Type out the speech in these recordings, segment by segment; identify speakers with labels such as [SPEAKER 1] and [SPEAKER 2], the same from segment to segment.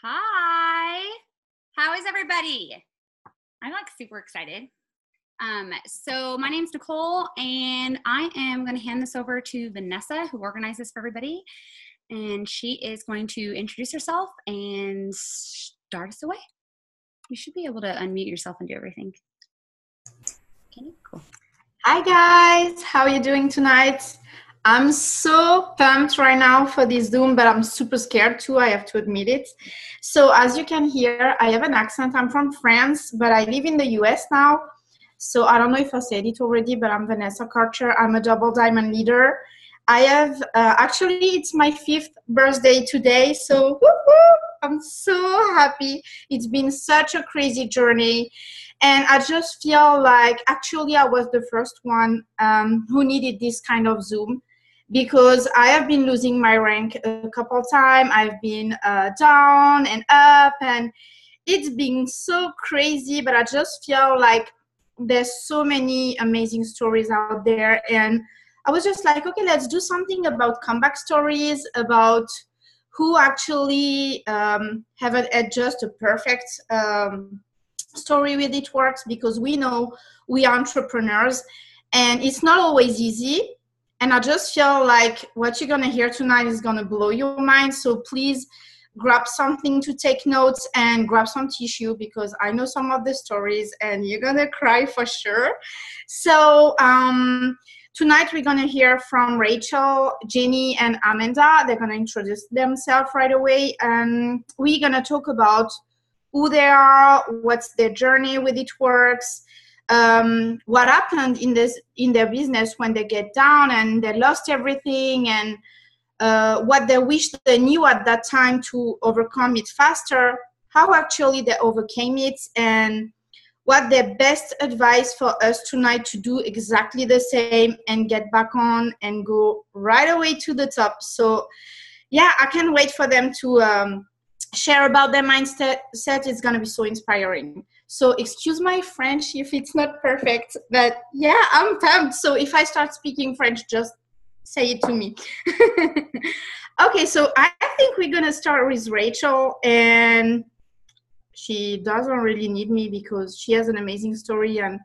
[SPEAKER 1] Hi. How is everybody? I'm like super excited. So my name's Nicole, and I am going to hand this over to Vanessa, who organizes for everybody. And she is going to introduce herself and start us away. You should be able to unmute yourself and do everything. Okay, cool.
[SPEAKER 2] Hi guys, how are you doing tonight? I'm so pumped right now for this Zoom, but I'm super scared too, I have to admit it. So as you can hear, I have an accent. I'm from France, but I live in the US now. So I don't know if I said it already, but I'm Vanessa Karcher. I'm a double diamond leader. I have, actually it's my 5th birthday today, so woo-hoo, I'm so happy. It's been such a crazy journey. And I just feel like actually I was the first one who needed this kind of Zoom, because I have been losing my rank a couple of times. I've been down and up, and it's been so crazy, but I just feel like there's so many amazing stories out there. And I was just like, okay, let's do something about comeback stories, about who actually haven't had just a perfect story with it works, because we know we are entrepreneurs and it's not always easy. And I just feel like what you're gonna hear tonight is gonna blow your mind. So please grab something to take notes and grab some tissue, because I know some of the stories and you're gonna cry for sure. So tonight we're gonna hear from Rachel, Jeni, and Amanda. They're gonna introduce themselves right away, and we're gonna talk about who they are, what's their journey with it works, what happened in their business when they get down and they lost everything, and what they wish they knew at that time to overcome it faster, how actually they overcame it, and what their best advice for us tonight to do exactly the same and get back on and go right away to the top. So yeah, I can't wait for them to share about their mindset. It's going to be so inspiring. So excuse my French if it's not perfect, but yeah, I'm pumped. So if I start speaking French, just say it to me. Okay, so I think we're going to start with Rachel, and she doesn't really need me because she has an amazing story and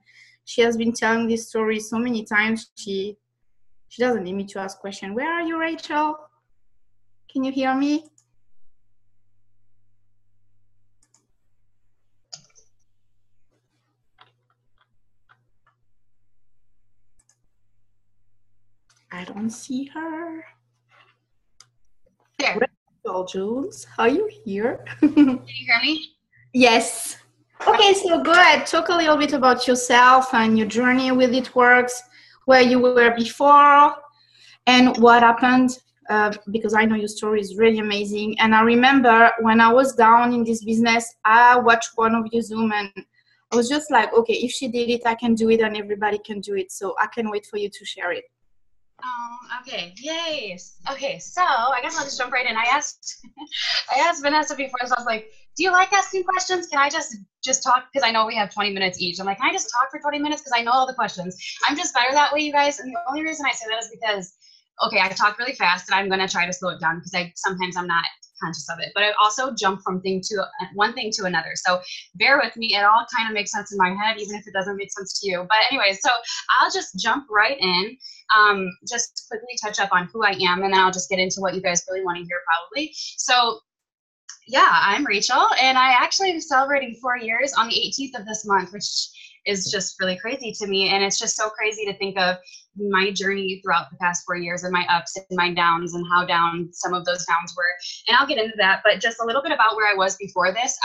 [SPEAKER 2] she has been telling this story so many times. She doesn't need me to ask questions. Where are you, Rachel? Can you hear me? I don't see her.
[SPEAKER 1] There.
[SPEAKER 2] Rachel Jules, are you here?
[SPEAKER 1] Can you hear me?
[SPEAKER 2] Yes. Okay, so go ahead. Talk a little bit about yourself and your journey with It Works, where you were before, and what happened, because I know your story is really amazing. And I remember when I was down in this business, I watched one of your Zoom and I was just like, okay, if she did it, I can do it, and everybody can do it. So I can wait for you to share it.
[SPEAKER 1] Okay, yay. Okay, so I guess I'll just jump right in. I asked Vanessa before, so I was like, do you like asking questions? Can I just talk? Because I know we have 20 minutes each. I'm like, can I just talk for 20 minutes? Because I know all the questions. I'm just better that way, you guys. And the only reason I say that is because, okay, I talk really fast, and I'm going to try to slow it down because sometimes I'm not conscious of it. But I also jump from one thing to another. So bear with me. It all kind of makes sense in my head, even if it doesn't make sense to you. But anyway, so I'll just jump right in. Just quickly touch up on who I am, and then I'll just get into what you guys really want to hear probably. So yeah, I'm Rachel, and I actually am celebrating 4 years on the 18th of this month, which is just really crazy to me. And it's just so crazy to think of my journey throughout the past 4 years, and my ups and my downs, and how down some of those downs were. And I'll get into that, but just a little bit about where I was before this.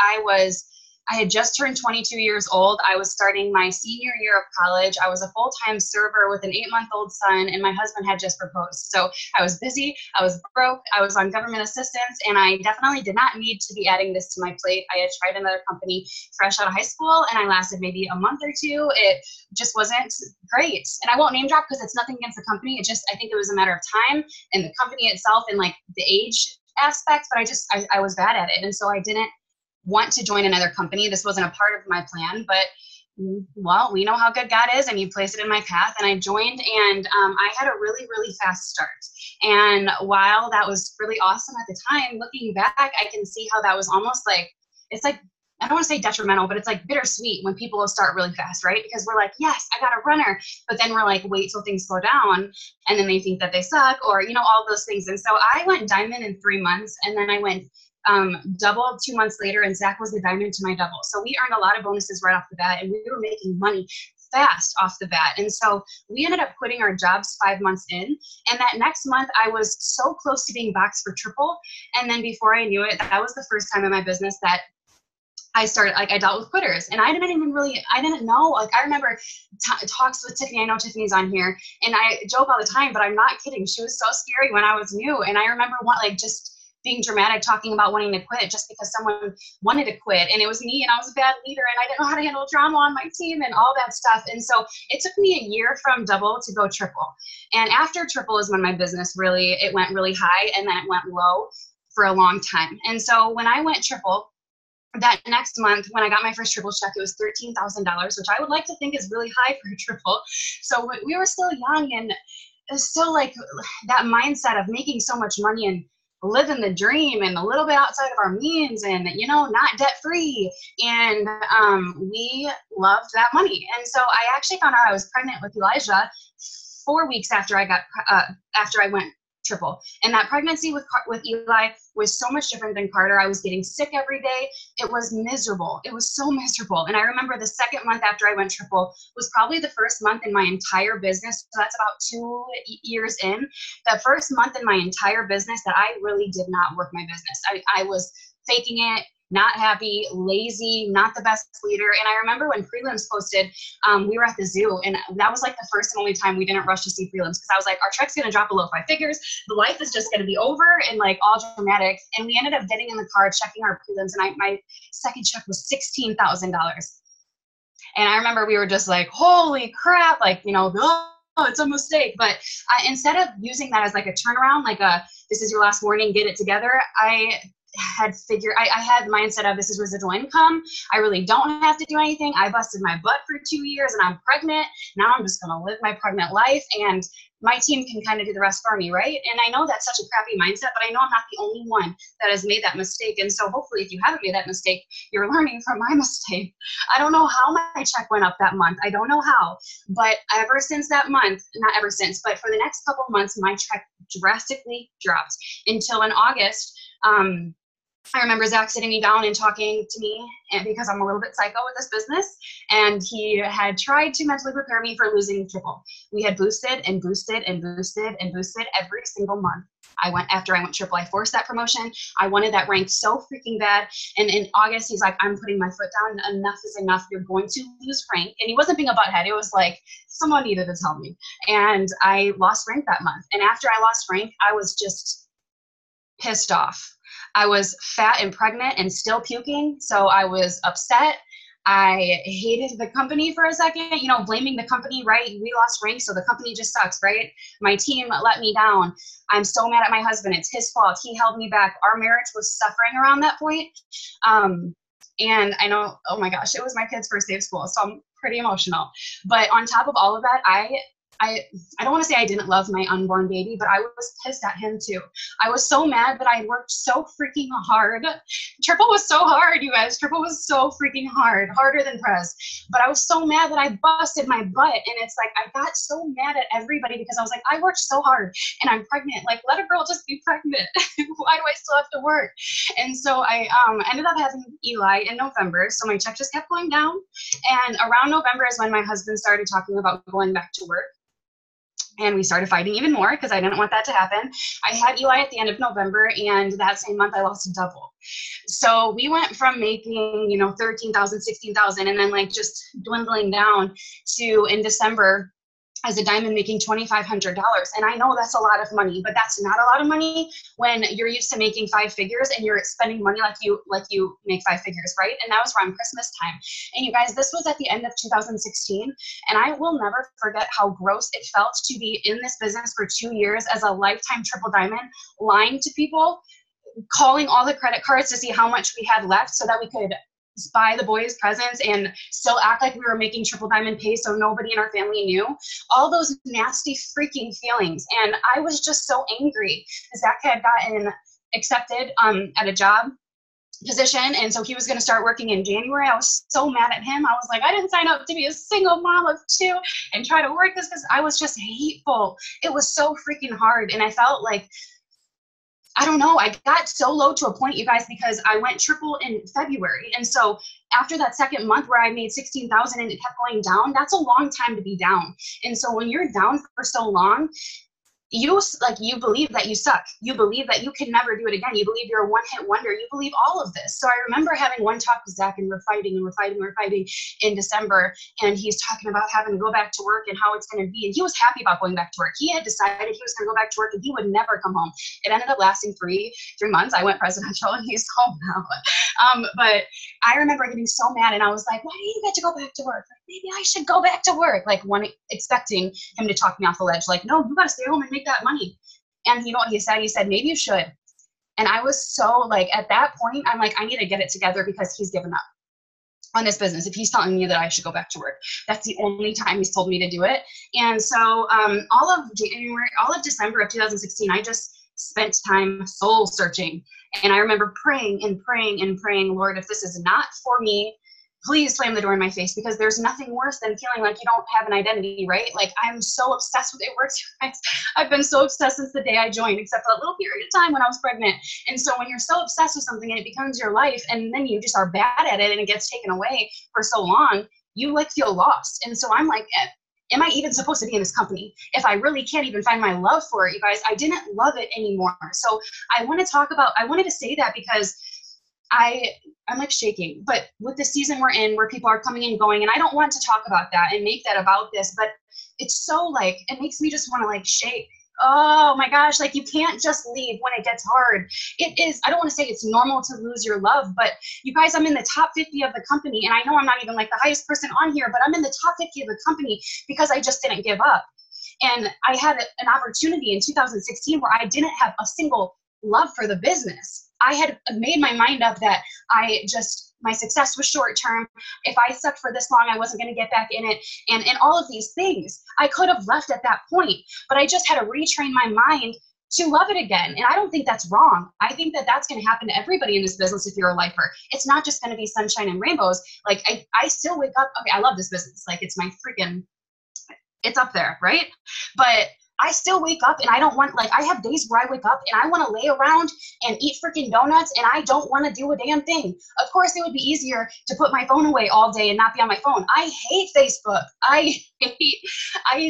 [SPEAKER 1] I had just turned 22 years old. I was starting my senior year of college. I was a full-time server with an 8-month-old son, and my husband had just proposed. So I was busy, I was broke, I was on government assistance, and I definitely did not need to be adding this to my plate. I had tried another company fresh out of high school, and I lasted maybe a month or two. It just wasn't great. And I won't name drop because it's nothing against the company. I think it was a matter of time and the company itself and like the age aspect, but I was bad at it. And so I didn't want to join another company. This wasn't a part of my plan, but well, we know how good God is, and you placed it in my path, and I joined, and I had a really, really fast start. And while that was really awesome at the time, looking back, I can see how that was almost like, it's like, I don't want to say detrimental, but it's like bittersweet when people will start really fast, right? Because we're like, yes, I got a runner. But then we're like, wait till things slow down. And then they think that they suck, or, you know, all those things. And so I went diamond in 3 months, and then I went double 2 months later, and Zach was the diamond to my double. So we earned a lot of bonuses right off the bat, and we were making money fast off the bat. And so we ended up quitting our jobs 5 months in. And that next month, I was so close to being boxed for triple. And then before I knew it, that was the first time in my business that I started, like, I dealt with quitters, and I didn't know, like, I remember talks with Tiffany. I know Tiffany's on here, and I joke all the time, but I'm not kidding. She was so scary when I was new. And I remember just being dramatic, talking about wanting to quit just because someone wanted to quit, and it was me, and I was a bad leader, and I didn't know how to handle drama on my team and all that stuff. And so it took me a year from double to go triple. And after triple is when my business it went really high, and then it went low for a long time. And so when I went triple, that next month, when I got my first triple check, it was $13,000, which I would like to think is really high for a triple. So we were still young, and it was still like that mindset of making so much money and living the dream and a little bit outside of our means, and, you know, not debt free. And we loved that money. And so I actually found out I was pregnant with Elijah 4 weeks after I went triple. And that pregnancy with Eli was so much different than Carter. I was getting sick every day. It was miserable. It was so miserable. And I remember the second month after I went triple was probably the first month in my entire business. So that's about 2 years in. The first month in my entire business that I really did not work my business. I was faking it, not happy, lazy, not the best leader. And I remember when prelims posted, we were at the zoo, and that was like the first and only time we didn't rush to see prelims, because I was like, our check's gonna drop below 5 figures, the life is just gonna be over, and like all dramatic. And we ended up getting in the car, checking our prelims, and my second check was $16,000. And I remember we were just like, holy crap, like, you know, oh, it's a mistake. But instead of using that as like a turnaround, like this is your last warning, get it together, I had the mindset of, this is residual income. I really don't have to do anything. I busted my butt for 2 years, and I'm pregnant. Now I'm just going to live my pregnant life, and my team can kind of do the rest for me, right? And I know that's such a crappy mindset, but I know I'm not the only one that has made that mistake. And so hopefully, if you haven't made that mistake, you're learning from my mistake. I don't know how my check went up that month. I don't know how, but ever since that month, not ever since, but for the next couple of months, my check drastically dropped until in August. I remember Zach sitting me down and talking to me, and because I'm a little bit psycho with this business, and he had tried to mentally prepare me for losing triple. We had boosted and boosted and boosted and boosted every single month. After I went triple, I forced that promotion. I wanted that rank so freaking bad. And in August, he's like, I'm putting my foot down. Enough is enough. You're going to lose rank. And he wasn't being a butthead. It was like, someone needed to tell me. And I lost rank that month. And after I lost rank, I was just pissed off. I was fat and pregnant and still puking, so I was upset. I hated the company for a second, you know, blaming the company, right? We lost rank, so the company just sucks, right? My team let me down. I'm so mad at my husband. It's his fault. He held me back. Our marriage was suffering around that point. And I know, oh my gosh, it was my kid's first day of school, so I'm pretty emotional. But on top of all of that, I don't want to say I didn't love my unborn baby, but I was pissed at him too. I was so mad that I worked so freaking hard. Triple was so hard, you guys. Triple was so freaking hard, harder than press. But I was so mad that I busted my butt. And it's like, I got so mad at everybody because I was like, I worked so hard and I'm pregnant. Like, let a girl just be pregnant. Why do I still have to work? And so I ended up having Eli in November. So my check just kept going down. And around November is when my husband started talking about going back to work. And we started fighting even more because I didn't want that to happen. I had Eli at the end of November, and that same month I lost double. So we went from making, you know, 13,000, 16,000, and then like just dwindling down to in December as a diamond making $2,500. And I know that's a lot of money, but that's not a lot of money when you're used to making 5 figures and you're spending money like you make 5 figures, right? And that was around Christmas time. And you guys, this was at the end of 2016. And I will never forget how gross it felt to be in this business for 2 years as a lifetime triple diamond, lying to people, calling all the credit cards to see how much we had left so that we could buy the boys presents and still act like we were making triple diamond pay so nobody in our family knew. All those nasty freaking feelings. And I was just so angry. Zach had gotten accepted at a job position, and so he was going to start working in January. I was so mad at him. I was like, I didn't sign up to be a single mom of 2 and try to work this, because I was just hateful. It was so freaking hard. And I felt like, I don't know, I got so low to a point, you guys, because I went triple in February. And so after that second month where I made 16,000 and it kept going down, that's a long time to be down. And so when you're down for so long, you believe that you suck. You believe that you can never do it again. You believe you're a one-hit wonder. You believe all of this. So I remember having one talk with Zach, and we're fighting in December, and he's talking about having to go back to work and how it's going to be. And he was happy about going back to work. He had decided he was going to go back to work and he would never come home. It ended up lasting three months. I went presidential and he's home now. But I remember getting so mad, and I was like, why do you get to go back to work? Like, maybe I should go back to work. Like, expecting him to talk me off the ledge. Like, no, you got to stay home and make that money. And you know what he said? He said, maybe you should. And I was so like, at that point, I'm like, I need to get it together, because he's given up on this business. If he's telling me that I should go back to work, that's the only time he's told me to do it. And so all of December of 2016, I just spent time soul searching. And I remember praying and praying and praying, Lord, if this is not for me, please slam the door in my face, because there's nothing worse than feeling like you don't have an identity, right? Like, I'm so obsessed with it. Works, you guys. I've been so obsessed since the day I joined, except for that little period of time when I was pregnant. And so when you're so obsessed with something and it becomes your life, and then you just are bad at it and it gets taken away for so long, you like feel lost. And so I'm like, am I even supposed to be in this company if I really can't even find my love for it, you guys? I didn't love it anymore. So I wanted to say that, because I'm like shaking, but with the season we're in, where people are coming and going, and I don't want to talk about that and make that about this, but it's so like, it makes me just want to like shake. Oh my gosh, like, you can't just leave when it gets hard. It is, I don't want to say it's normal to lose your love, but you guys, I'm in the top 50 of the company, and I know I'm not even like the highest person on here, but I'm in the top 50 of the company because I just didn't give up. And I had an opportunity in 2016 where I didn't have a single love for the business. I had made my mind up that my success was short term. If I sucked for this long, I wasn't going to get back in it. And all of these things, I could have left at that point, but I just had to retrain my mind to love it again. And I don't think that's wrong. I think that that's going to happen to everybody in this business if you're a lifer. It's not just going to be sunshine and rainbows. Like, I still wake up, okay, I love this business. Like, it's my freaking, it's up there, right? But I still wake up and I don't want, like, I have days where I wake up and I want to lay around and eat freaking donuts, and I don't want to do a damn thing. Of course, it would be easier to put my phone away all day and not be on my phone. I hate Facebook. I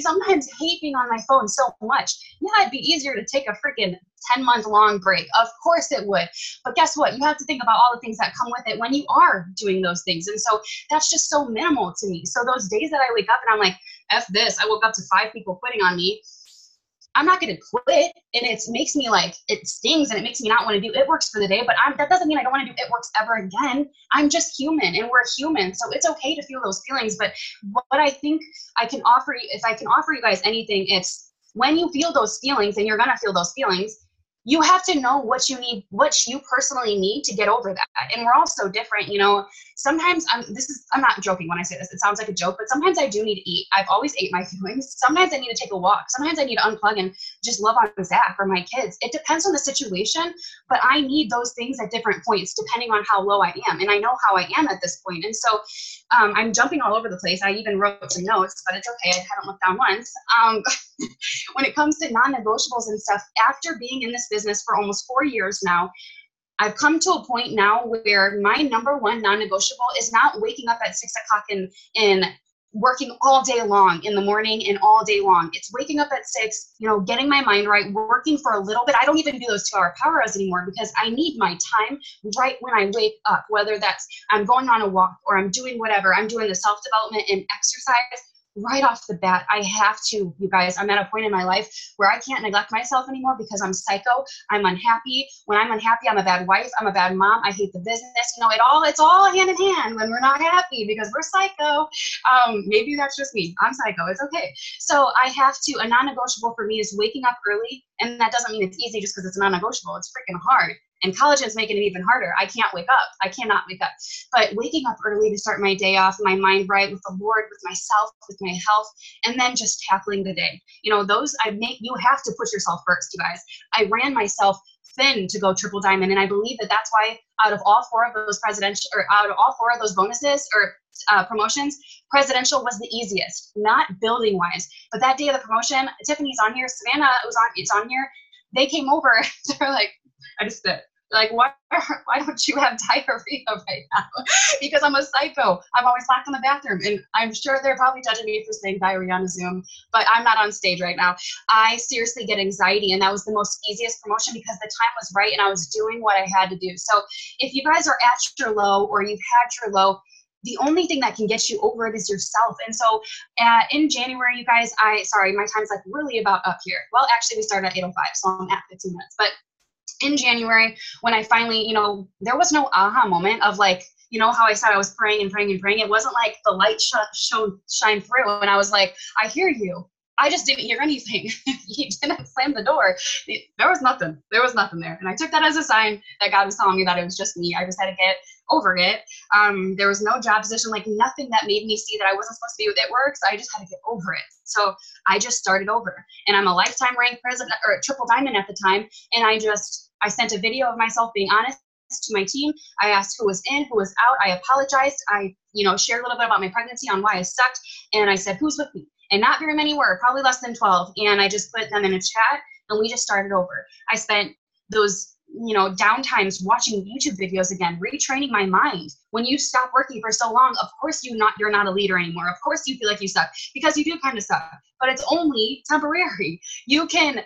[SPEAKER 1] sometimes hate being on my phone so much. Yeah, it'd be easier to take a freaking 10-month long break. Of course it would. But guess what? You have to think about all the things that come with it when you are doing those things. And so that's just so minimal to me. So those days that I wake up and I'm like, F this, I woke up to 5 people quitting on me, I'm not going to quit. And it makes me like, it stings and it makes me not want to do It Works for the day, but that doesn't mean I don't want to do It Works ever again. I'm just human, and we're human. So it's okay to feel those feelings. But what I think I can offer you, if I can offer you guys anything, it's when you feel those feelings, and you're going to feel those feelings, you have to know what you need, what you personally need to get over that. And we're all so different, you know. Sometimes I'm not joking when I say this. It sounds like a joke, but sometimes I do need to eat. I've always ate my feelings. Sometimes I need to take a walk. Sometimes I need to unplug and just love on Zach or my kids. It depends on the situation, but I need those things at different points depending on how low I am. And I know how I am at this point. And so I'm jumping all over the place. I even wrote some notes, but it's okay. I haven't looked down once. When it comes to non-negotiables and stuff, after being in this business for almost 4 years now, I've come to a point now where my number one non-negotiable is not waking up at 6 o'clock and working all day long in the morning and all day long. It's waking up at 6, you know, getting my mind right, working for a little bit. I don't even do those 2-hour power hours anymore, because I need my time right when I wake up, whether that's I'm going on a walk or I'm doing whatever. I'm doing the self-development and exercise. Right off the bat, I have to, you guys, I'm at a point in my life where I can't neglect myself anymore, because I'm psycho. I'm unhappy. When I'm unhappy, I'm a bad wife. I'm a bad mom. I hate the business. You know, it's all hand in hand when we're not happy, because we're psycho. Maybe that's just me. I'm psycho. It's okay. So I have to, a non-negotiable for me is waking up early. And that doesn't mean it's easy just because it's non-negotiable. It's freaking hard. And collagen's making it even harder. I can't wake up. I cannot wake up. But waking up early to start my day off, my mind right with the Lord, with myself, with my health, and then just tackling the day. You know, you have to put yourself first, you guys. I ran myself thin to go triple diamond, and I believe that that's why out of all four of those bonuses or promotions, presidential was the easiest, not building wise. But that day of the promotion, Tiffany's on here, Savannah it's on here. They came over. They're like, I just did. Like, why don't you have diarrhea right now? Because I'm a psycho. I'm always locked in the bathroom. And I'm sure they're probably judging me for saying diarrhea on a Zoom, but I'm not on stage right now. I seriously get anxiety, and that was the most easiest promotion because the time was right and I was doing what I had to do. So if you guys are at your low or you've had your low, the only thing that can get you over it is yourself. And so in January, you guys, sorry, my time's like really about up here. Well, actually we started at 8:05, so I'm at 15 minutes. But in January, when I finally, you know, there was no aha moment of like, you know how I said I was praying and praying and praying. It wasn't like the light shine through and I was like, I hear you. I just didn't hear anything. He didn't slam the door. There was nothing. There was nothing there. And I took that as a sign that God was telling me that it was just me. I just had to get over it. There was no job position, like nothing that made me see that I wasn't supposed to be at work. So I just had to get over it. So I just started over. And I'm a lifetime ranked president or triple diamond at the time. And I sent a video of myself being honest to my team. I asked who was in, who was out. I apologized. I, shared a little bit about my pregnancy, on why I sucked. And I said, who's with me? And not very many were, probably less than 12. And I just put them in a chat and we just started over. I spent those, downtimes watching YouTube videos again, retraining my mind. When you stop working for so long, of course you're not a leader anymore. Of course you feel like you suck because you do kind of suck, but it's only temporary. You can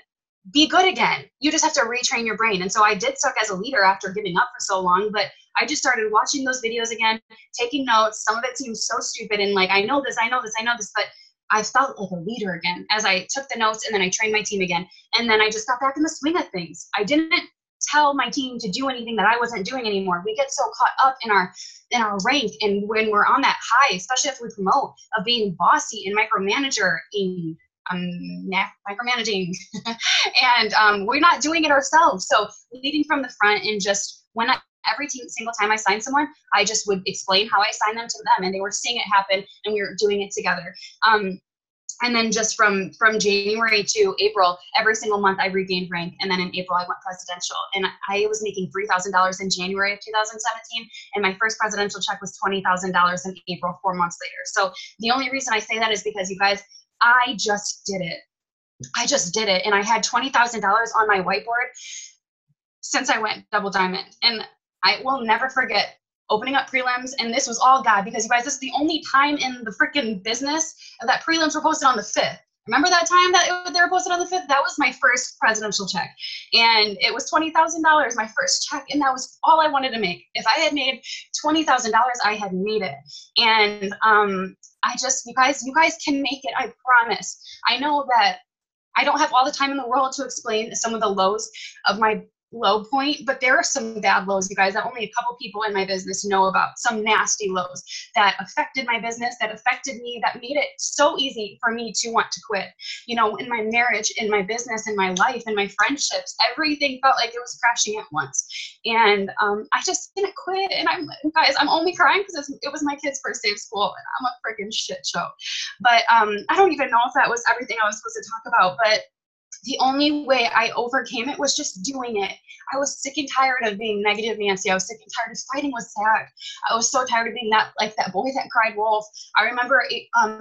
[SPEAKER 1] be good again. You just have to retrain your brain. And so I did suck as a leader after giving up for so long, but I just started watching those videos again, taking notes. Some of it seems so stupid and like, I know this, but I felt like a leader again as I took the notes and then I trained my team again. And then I just got back in the swing of things. I didn't tell my team to do anything that I wasn't doing anymore. We get so caught up in our rank and when we're on that high, especially if we promote, of being bossy and micromanaging and we're not doing it ourselves. So leading from the front and just every single time I signed someone, I just would explain how I signed them to them and they were seeing it happen and we were doing it together. And then just from January to April, every single month I regained rank. And then in April, I went presidential. And I was making $3,000 in January of 2017. And my first presidential check was $20,000 in April, 4 months later. So the only reason I say that is because, you guys, I just did it. And I had $20,000 on my whiteboard since I went double diamond. And I will never forget opening up prelims, and this was all God, because you guys, this is the only time in the freaking business that prelims were posted on the 5th. Remember that time that they were posted on the 5th? That was my first presidential check, and it was $20,000, my first check, and that was all I wanted to make. If I had made $20,000, I had made it. And you guys can make it, I promise. I know that I don't have all the time in the world to explain some of the lows of my low point, but there are some bad lows, you guys, that only a couple people in my business know about. Some nasty lows that affected my business, that affected me, that made it so easy for me to want to quit. In my marriage, in my business, in my life, in my friendships, everything felt like it was crashing at once. And I just didn't quit. And I'm only crying because it was my kid's first day of school and I'm a freaking shit show. But I don't even know if that was everything I was supposed to talk about, but the only way I overcame it was just doing it. I was sick and tired of being negative Nancy. I was sick and tired of fighting with Zach. I was so tired of being that boy that cried wolf. I remember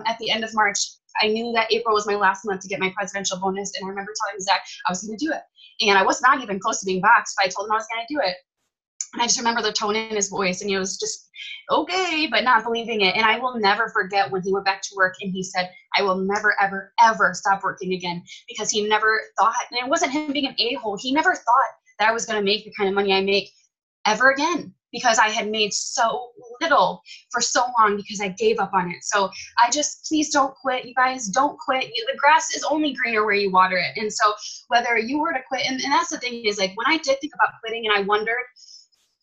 [SPEAKER 1] at the end of March, I knew that April was my last month to get my presidential bonus. And I remember telling Zach I was going to do it. And I was not even close to being boxed, but I told him I was going to do it. And I just remember the tone in his voice, and he was just, okay, but not believing it. And I will never forget when he went back to work and he said, I will never, ever, ever stop working again, because he never thought, and it wasn't him being an a-hole, he never thought that I was going to make the kind of money I make ever again, because I had made so little for so long because I gave up on it. So please don't quit, you guys, don't quit. The grass is only greener where you water it. And so whether you were to quit, and that's the thing is, like, when I did think about quitting and I wondered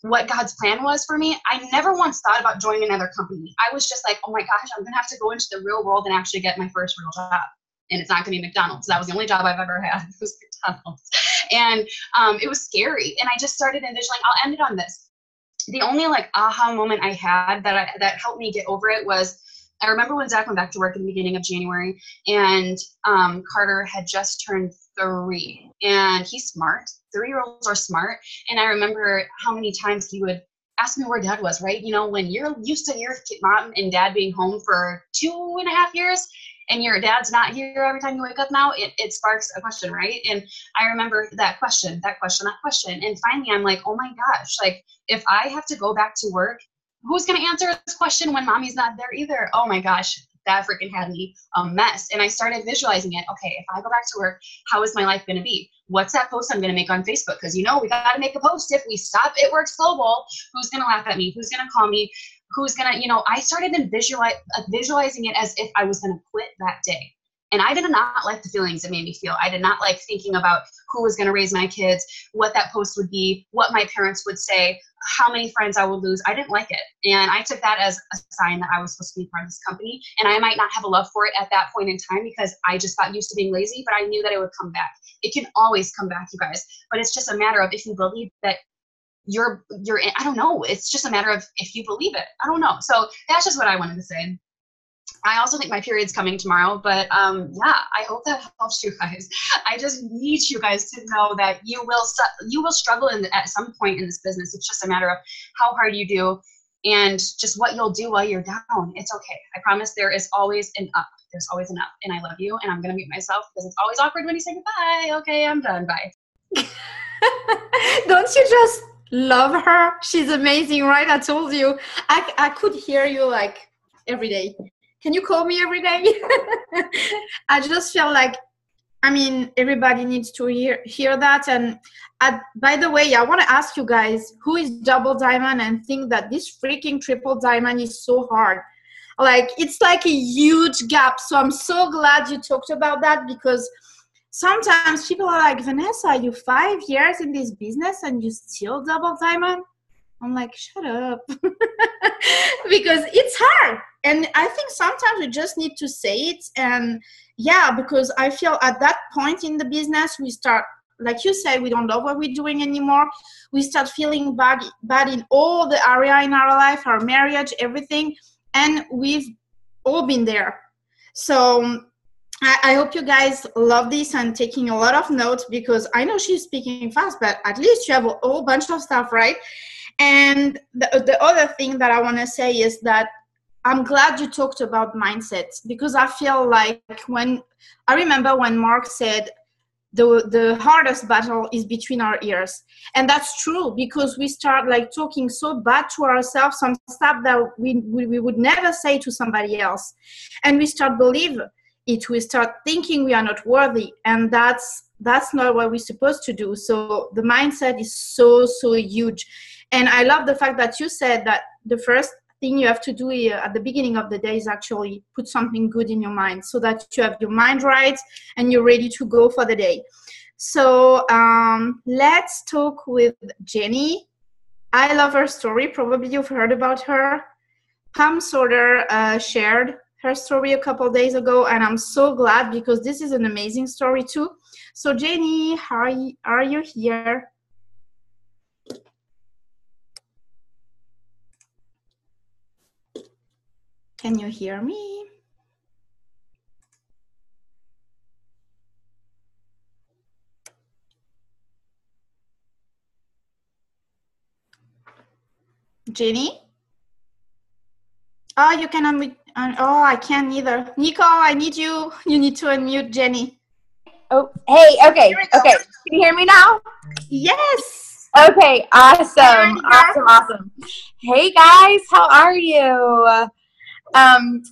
[SPEAKER 1] what God's plan was for me, I never once thought about joining another company. I was just like, oh my gosh, I'm going to have to go into the real world and actually get my first real job. And it's not going to be McDonald's. That was the only job I've ever had. It was McDonald's. And it was scary. And I just started envisioning, I'll end it on this. The only like aha moment I had that helped me get over it was, I remember when Zach went back to work in the beginning of January, and Carter had just turned 3, and he's smart. 3-year-olds are smart. And I remember how many times he would ask me where dad was, right? You know, when you're used to your mom and dad being home for 2.5 years and your dad's not here every time you wake up now, it sparks a question, right? And I remember that question. And finally I'm like, oh my gosh, like if I have to go back to work, who's going to answer this question when mommy's not there either? Oh my gosh, that freaking had me a mess. And I started visualizing it. Okay, if I go back to work, how is my life going to be? What's that post I'm going to make on Facebook? Because, you know, we got to make a post if we stop It Works Global. Who's going to laugh at me? Who's going to call me? Who's going to, you know, I started visualizing it as if I was going to quit that day. And I did not like the feelings it made me feel. I did not like thinking about who was going to raise my kids, what that post would be, what my parents would say, how many friends I would lose. I didn't like it. And I took that as a sign that I was supposed to be part of this company. And I might not have a love for it at that point in time because I just got used to being lazy, but I knew that it would come back. It can always come back, you guys. But it's just a matter of if you believe that you're I don't know. It's just a matter of if you believe it. I don't know. So that's just what I wanted to say. I also think my period's coming tomorrow, but yeah, I hope that helps you guys. I just need you guys to know that you will struggle at some point in this business. It's just a matter of how hard you do and just what you'll do while you're down. It's okay. I promise there is always an up. There's always an up, and I love you, and I'm going to mute myself because it's always awkward when you say goodbye. Okay, I'm done. Bye.
[SPEAKER 2] Don't you just love her? She's amazing, right? I told you. I could hear you like every day. Can you call me every day? I just feel like, I mean, everybody needs to hear that. And by the way, I want to ask you guys, who is double diamond and think that this freaking triple diamond is so hard? Like, it's like a huge gap. So I'm so glad you talked about that, because sometimes people are like, Vanessa, you 5 years in this business and you still double diamond? I'm like, shut up. Because it's hard. And I think sometimes we just need to say it. And yeah, because I feel at that point in the business, we start, like you said, we don't love what we're doing anymore. We start feeling bad in all the area in our life, our marriage, everything. And we've all been there. So I hope you guys love this and taking a lot of notes, because I know she's speaking fast, but at least you have a whole bunch of stuff, right? And the other thing that I want to say is that I'm glad you talked about mindset, because I feel like I remember when Mark said the hardest battle is between our ears. And that's true, because we start like talking so bad to ourselves, some stuff that we would never say to somebody else. And we start believe it. We start thinking we are not worthy. And that's not what we're supposed to do. So the mindset is so huge. And I love the fact that you said that the first thing you have to do at the beginning of the day is actually put something good in your mind, so that you have your mind right and you're ready to go for the day. So let's talk with Jeni. I love her story. Probably you've heard about her. Pam Sorter shared her story a couple days ago, and I'm so glad, because this is an amazing story too. So Jeni, are you here? Can you hear me? Jeni? Oh, you can unmute. Oh, I can't either. Nico, I need you. You need to unmute Jeni.
[SPEAKER 3] Oh, hey, okay. Can you hear me now?
[SPEAKER 2] Yes.
[SPEAKER 3] Okay, awesome. Hey guys, how are you?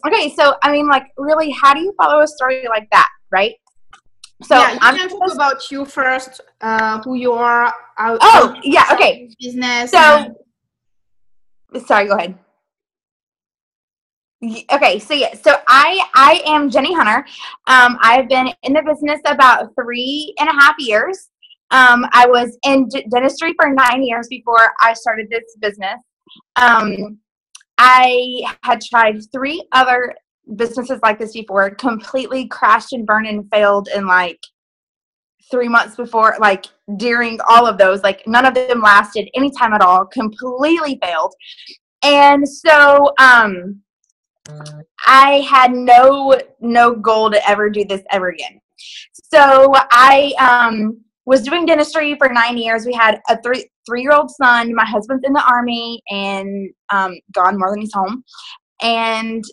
[SPEAKER 3] Okay, so I mean, like, really, how do you follow a story like that, right? So
[SPEAKER 2] yeah, you can talk about you first, who you are.
[SPEAKER 3] Okay.
[SPEAKER 2] Business.
[SPEAKER 3] So, sorry, go ahead. Okay, so yeah, so I am Jeni Hunter. I've been in the business about 3.5 years. I was in dentistry for 9 years before I started this business. I had tried 3 other businesses like this before, completely crashed and burned and failed in like 3 months before, like during all of those, like none of them lasted any time at all, completely failed. And so I had no goal to ever do this ever again. So I was doing dentistry for 9 years. We had a three-year-old son. My husband's in the Army and gone more than he's home. And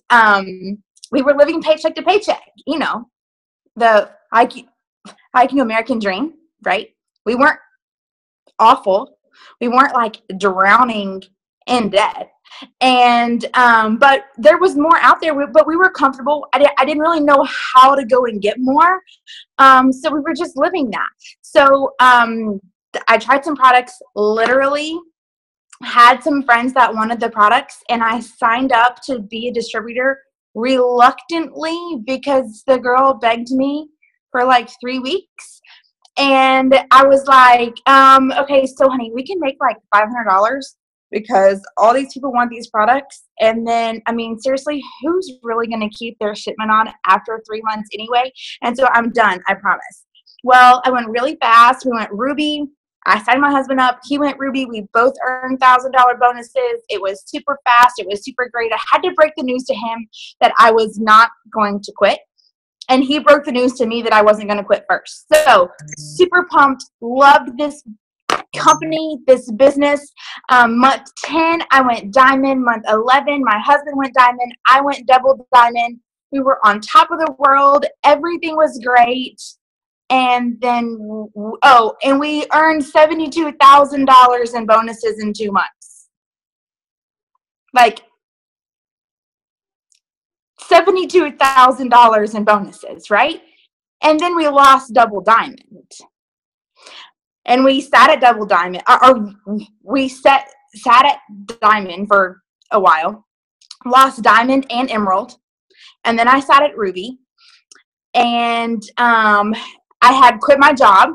[SPEAKER 3] we were living paycheck to paycheck, you know, the hiking American dream, right? We weren't awful. We weren't like drowning in debt. And but there was more out there, but we were comfortable. I didn't really know how to go and get more. So we were just living that. So I tried some products, literally had some friends that wanted the products, and I signed up to be a distributor reluctantly because the girl begged me for like 3 weeks. And I was like, okay, so honey, we can make like $500 because all these people want these products. And then, I mean, seriously, who's really going to keep their shipment on after 3 months anyway? And so I'm done, I promise. Well, I went really fast. We went Ruby. I signed my husband up. He went Ruby. We both earned $1,000 bonuses. It was super fast. It was super great. I had to break the news to him that I was not going to quit. And he broke the news to me that I wasn't going to quit first. So super pumped. Loved this company, this business. Month 10, I went diamond. Month 11, my husband went diamond. I went double diamond. We were on top of the world. Everything was great. And then, and we earned $72,000 in bonuses in 2 months. Like $72,000 in bonuses, right? And then we lost double diamond. And we sat at double diamond, or we sat at diamond for a while, lost diamond and emerald. And then I sat at ruby. And I had quit my job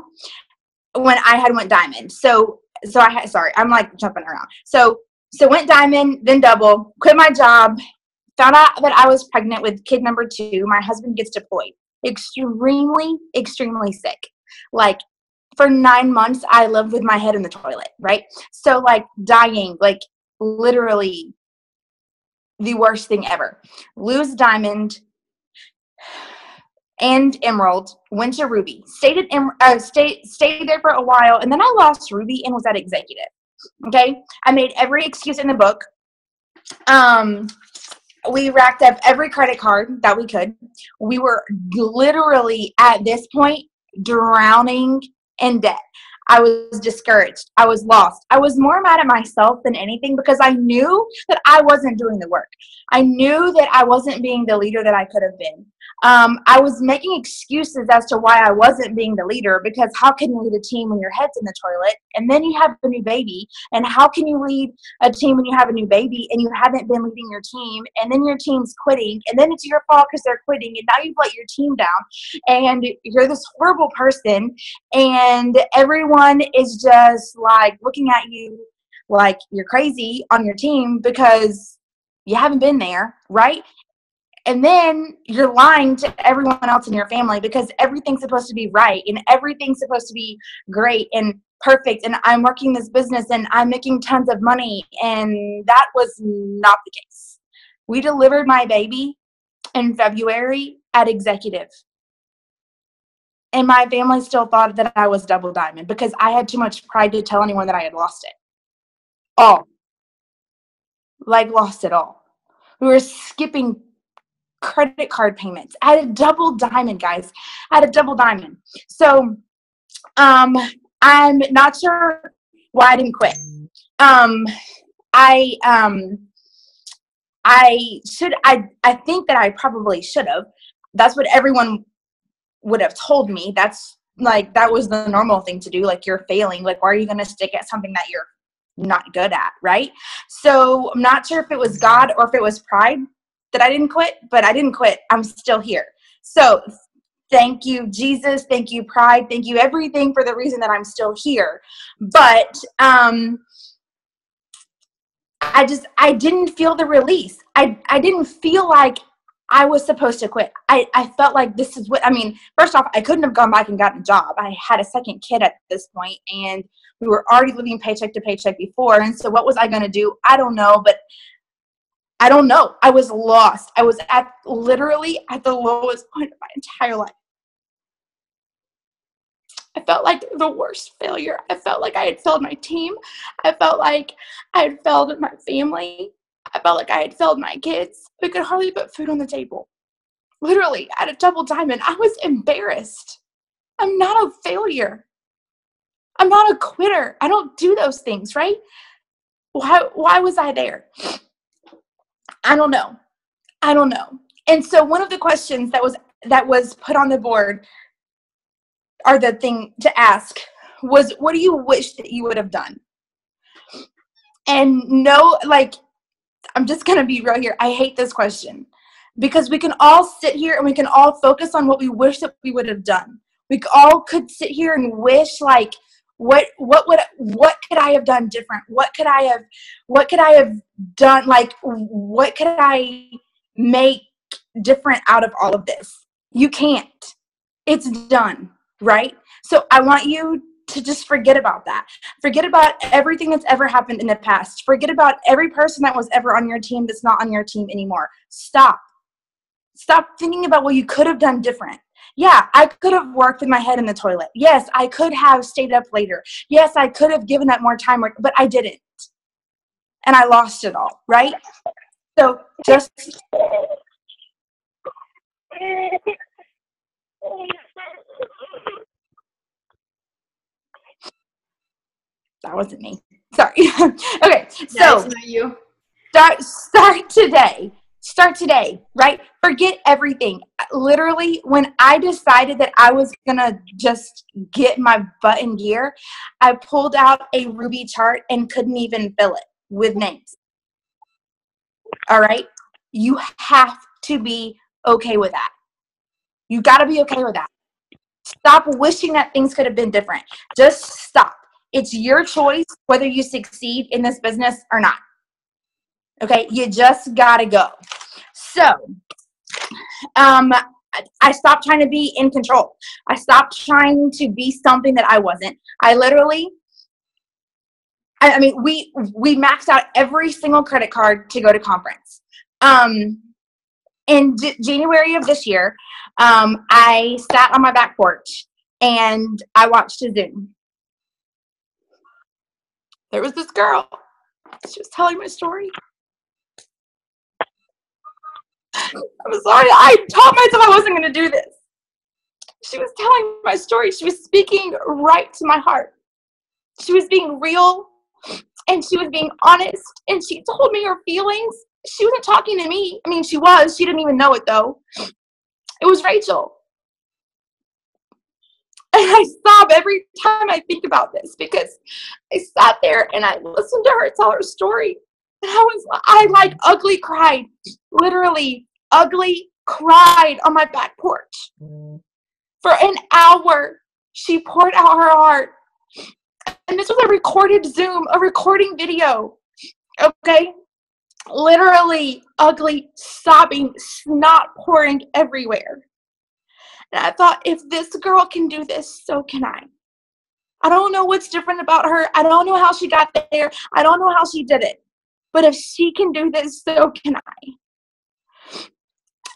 [SPEAKER 3] when I had went diamond. So I had, sorry, I'm like jumping around. So went diamond, then double, quit my job, found out that I was pregnant with kid number 2. My husband gets deployed. Extremely, extremely sick. Like for 9 months, I lived with my head in the toilet, right? So like dying, like literally the worst thing ever. Lose diamond and emerald, went to ruby, stayed there for a while, and then I lost ruby and was at executive. Okay, I made every excuse in the book. We racked up every credit card that we could. We were literally at this point drowning in debt. I was discouraged. I was lost. I was more mad at myself than anything because I knew that I wasn't doing the work. I knew that I wasn't being the leader that I could have been. I was making excuses as to why I wasn't being the leader, because how can you lead a team when your head's in the toilet and then you have a new baby? And how can you lead a team when you have a new baby and you haven't been leading your team, and then your team's quitting, and then it's your fault because they're quitting, and now you've let your team down and you're this horrible person, and everyone is just like looking at you like you're crazy on your team because you haven't been there, right? And then you're lying to everyone else in your family because everything's supposed to be right and everything's supposed to be great and perfect. And I'm working this business and I'm making tons of money. And that was not the case. We delivered my baby in February at executive. And my family still thought that I was double diamond because I had too much pride to tell anyone that I had lost it. All. Like lost it all. We were skipping credit card payments. I had a double diamond, guys. I had a double diamond. So I'm not sure why I didn't quit. I think that I probably should have. That's what everyone would have told me. That's like, that was the normal thing to do. Like, you're failing. Like, why are you going to stick at something that you're not good at, right? So I'm not sure if it was God or if it was pride that I didn't quit, but I didn't quit. I'm still here. So thank you, Jesus. Thank you, pride. Thank you, everything, for the reason that I'm still here. But I didn't feel the release. I didn't feel like I was supposed to quit. I felt like this is what, I mean, first off, I couldn't have gone back and gotten a job. I had a second kid at this point, and we were already living paycheck to paycheck before. And so what was I going to do? I don't know, but I don't know. I was lost. I was literally at the lowest point of my entire life. I felt like the worst failure. I felt like I had failed my team. I felt like I had failed my family. I felt like I had failed my kids. We could hardly put food on the table. Literally, I had a double diamond. I was embarrassed. I'm not a failure. I'm not a quitter. I don't do those things, right? Why was I there? I don't know. And so one of the questions that was put on the board, or the thing to ask, was, what do you wish that you would have done? And no, like, I'm just going to be real here. I hate this question, because we can all sit here and we can all focus on what we wish that we would have done. We all could sit here and wish, like, what could I have done different? What could I have done? Like, what could I make different out of all of this? You can't. It's done, right? So I want you to just forget about that. Forget about everything that's ever happened in the past. Forget about every person that was ever on your team that's not on your team anymore. Stop thinking about what you could have done different. Yeah, I could have worked with my head in the toilet. Yes, I could have stayed up later. Yes, I could have given that more time, but I didn't. And I lost it all, right? So just... That wasn't me. Sorry. Okay, so
[SPEAKER 2] it's not you.
[SPEAKER 3] Start today. Start today, right? Forget everything. Literally, when I decided that I was going to just get my butt in gear, I pulled out a Ruby chart and couldn't even fill it with names. All right? You have to be okay with that. You got to be okay with that. Stop wishing that things could have been different. Just stop. It's your choice whether you succeed in this business or not. Okay? You just got to go. So, I stopped trying to be in control. I stopped trying to be something that I wasn't. I literally, I mean, we maxed out every single credit card to go to conference. In January of this year, I sat on my back porch and I watched a Zoom. There was this girl. She was telling my story. I'm sorry. I taught myself I wasn't going to do this. She was telling my story. She was speaking right to my heart. She was being real, and she was being honest, and she told me her feelings. She wasn't talking to me. I mean, she was. She didn't even know it, though. It was Rachel. And I sob every time I think about this, because I sat there and I listened to her tell her story. And I like ugly cried, literally ugly cried on my back porch. For an hour, she poured out her heart. And this was a recorded Zoom, a recording video, okay? Literally ugly, sobbing, snot pouring everywhere. And I thought, if this girl can do this, so can I. I don't know what's different about her. I don't know how she got there. I don't know how she did it. But if she can do this, so can I.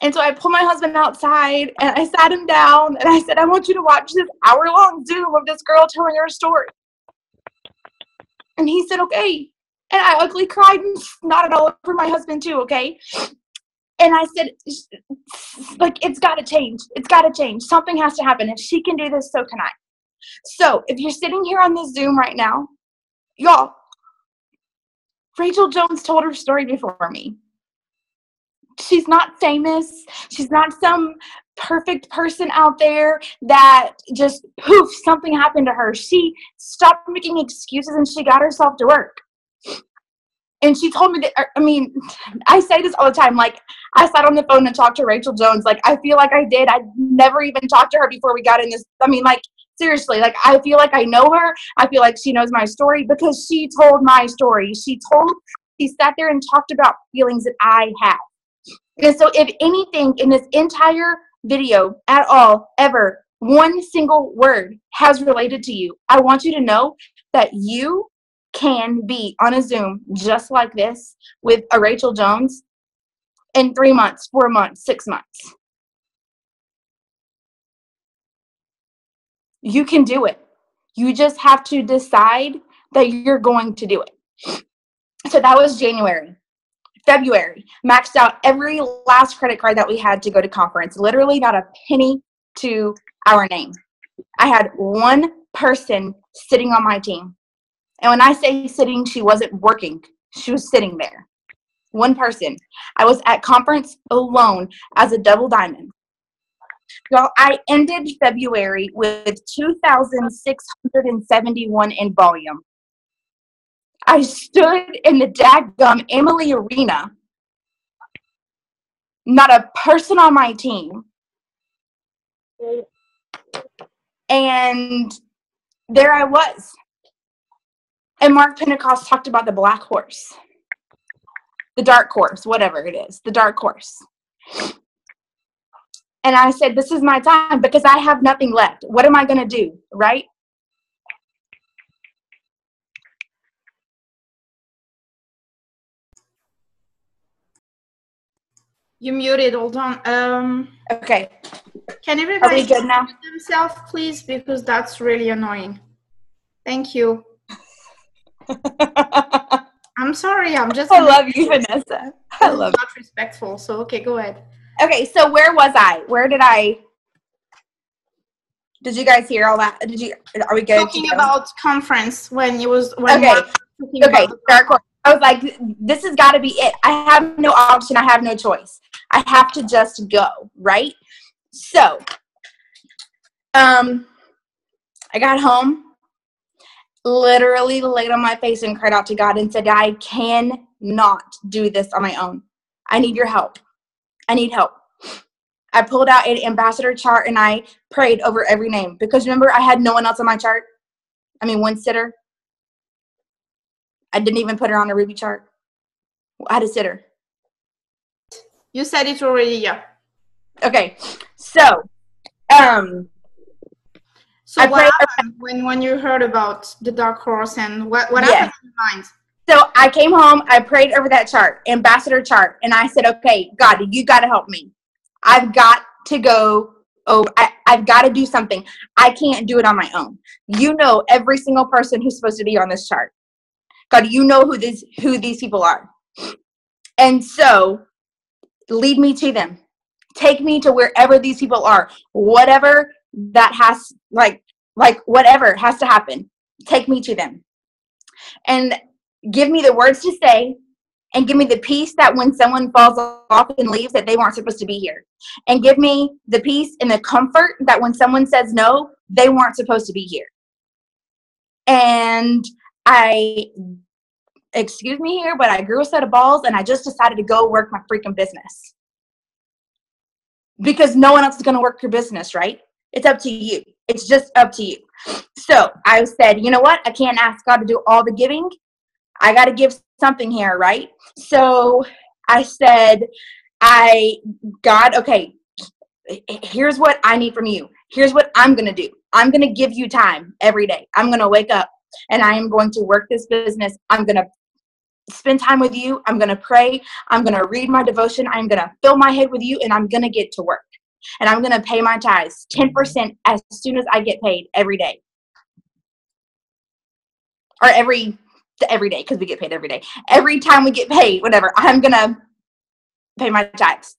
[SPEAKER 3] And so I pulled my husband outside and I sat him down and I said, I want you to watch this hour-long Zoom of this girl telling her story. And he said, okay. And I ugly cried and snotted all over my husband too, okay? And I said, like, it's got to change. It's got to change. Something has to happen. If she can do this, so can I. So if you're sitting here on this Zoom right now, y'all, Rachel Jones told her story before me. She's not famous. She's not some perfect person out there that just poof, something happened to her. She stopped making excuses and she got herself to work. And she told me that, I mean, I say this all the time. Like, I sat on the phone and talked to Rachel Jones. Like, I feel like I did. I never even talked to her before we got in this. I mean, like, seriously, like, I feel like I know her. I feel like she knows my story because she told my story. She sat there and talked about feelings that I have. And so if anything in this entire video at all, ever, one single word has related to you, I want you to know that you can be on a Zoom just like this with a Rachel Jones in 3 months, 4 months, 6 months. You can do it. You just have to decide that you're going to do it. So that was January. February, maxed out every last credit card that we had to go to conference. Literally not a penny to our name. I had one person sitting on my team. And when I say sitting, she wasn't working. She was sitting there. One person. I was at conference alone as a double diamond. Y'all, I ended February with 2,671 in volume. I stood in the daggum Emily Arena. Not a person on my team. And there I was. And Mark Pentecost talked about the black horse. The dark horse, whatever it is. The dark horse. And I said, this is my time because I have nothing left. What am I going to do, right?
[SPEAKER 2] You muted. Hold on.
[SPEAKER 3] Okay.
[SPEAKER 2] Can
[SPEAKER 3] Are
[SPEAKER 2] everybody
[SPEAKER 3] we good now?
[SPEAKER 2] mute themselves, please? Because that's really annoying. Thank you. I'm sorry. I'm just.
[SPEAKER 3] I love you, Vanessa. I love you.
[SPEAKER 2] Not respectful. So okay, go ahead.
[SPEAKER 3] Okay, so where was I? Did you guys hear all that? Are we good?
[SPEAKER 2] Talking about conference when you was
[SPEAKER 3] Okay. Dark horse. I was like, this has got to be it. I have no option. I have no choice. I have to just go, right? So, I got home, literally laid on my face and cried out to God and said, I cannot do this on my own. I need your help. I need help. I pulled out an ambassador chart and I prayed over every name because remember, I had no one else on my chart. I mean, one sitter. I didn't even put her on a Ruby chart. I had a sitter.
[SPEAKER 2] You said it already, yeah.
[SPEAKER 3] Okay, so
[SPEAKER 2] So what happened when you heard about the dark horse and what happened in your mind?
[SPEAKER 3] So I came home, I prayed over that chart, ambassador chart, and I said, okay, God, you got to help me. I've got to go. Oh, I've got to do something. I can't do it on my own. You know every single person who's supposed to be on this chart. God, you know who these people are. And so lead me to them. Take me to wherever these people are. Whatever that has, like whatever has to happen. Take me to them. And give me the words to say. And give me the peace that when someone falls off and leaves that they weren't supposed to be here. And give me the peace and the comfort that when someone says no, they weren't supposed to be here. And excuse me here, but I grew a set of balls and I just decided to go work my freaking business. Because no one else is going to work your business, right? It's up to you. It's just up to you. So I said, you know what? I can't ask God to do all the giving. I got to give something here, right? So I said, God, okay, here's what I need from you. Here's what I'm going to do. I'm going to give you time every day. I'm going to wake up and I am going to work this business. I'm going to spend time with you. I'm going to pray. I'm going to read my devotion. I'm going to fill my head with you and I'm going to get to work. And I'm going to pay my tithes 10% as soon as I get paid every day. Or every day, because we get paid every day. Every time we get paid, whatever, I'm going to pay my tithes.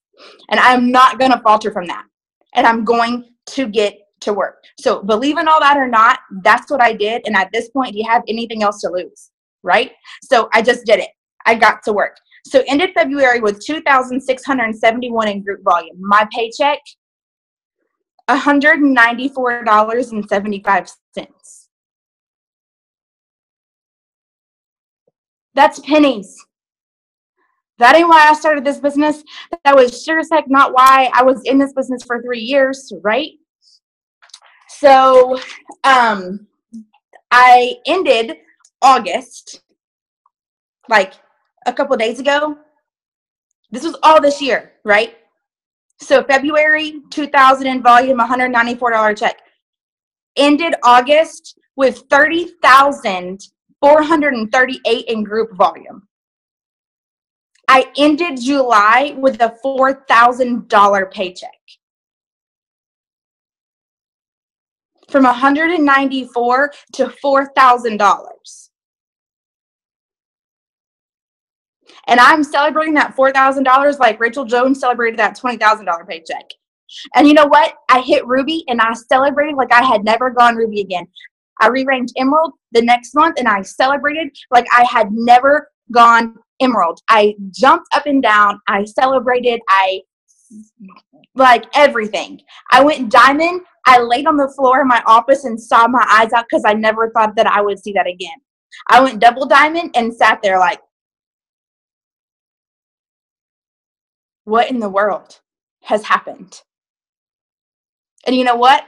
[SPEAKER 3] And I'm not going to falter from that. And I'm going to get to work. So believe in all that or not, that's what I did. And at this point, do you have anything else to lose? Right? So I just did it. I got to work. So ended February with 2,671 in group volume. My paycheck, $194.75. That's pennies. That ain't why I started this business. That was sure as heck not why I was in this business for 3 years, right? So I ended August, like a couple days ago. This was all this year, right? So February, 2000 in volume, $194 check. Ended August with 30,438 in group volume. I ended July with a $4,000 paycheck. From $194 to $4,000. And I'm celebrating that $4,000 like Rachel Jones celebrated that $20,000 paycheck. And you know what? I hit Ruby and I celebrated like I had never gone Ruby again. I re-ranked Emerald the next month and I celebrated like I had never gone Emerald. I jumped up and down. I celebrated. Like everything. I went Diamond. I laid on the floor in my office and saw my eyes out because I never thought that I would see that again. I went double Diamond and sat there like, what in the world has happened? And you know what?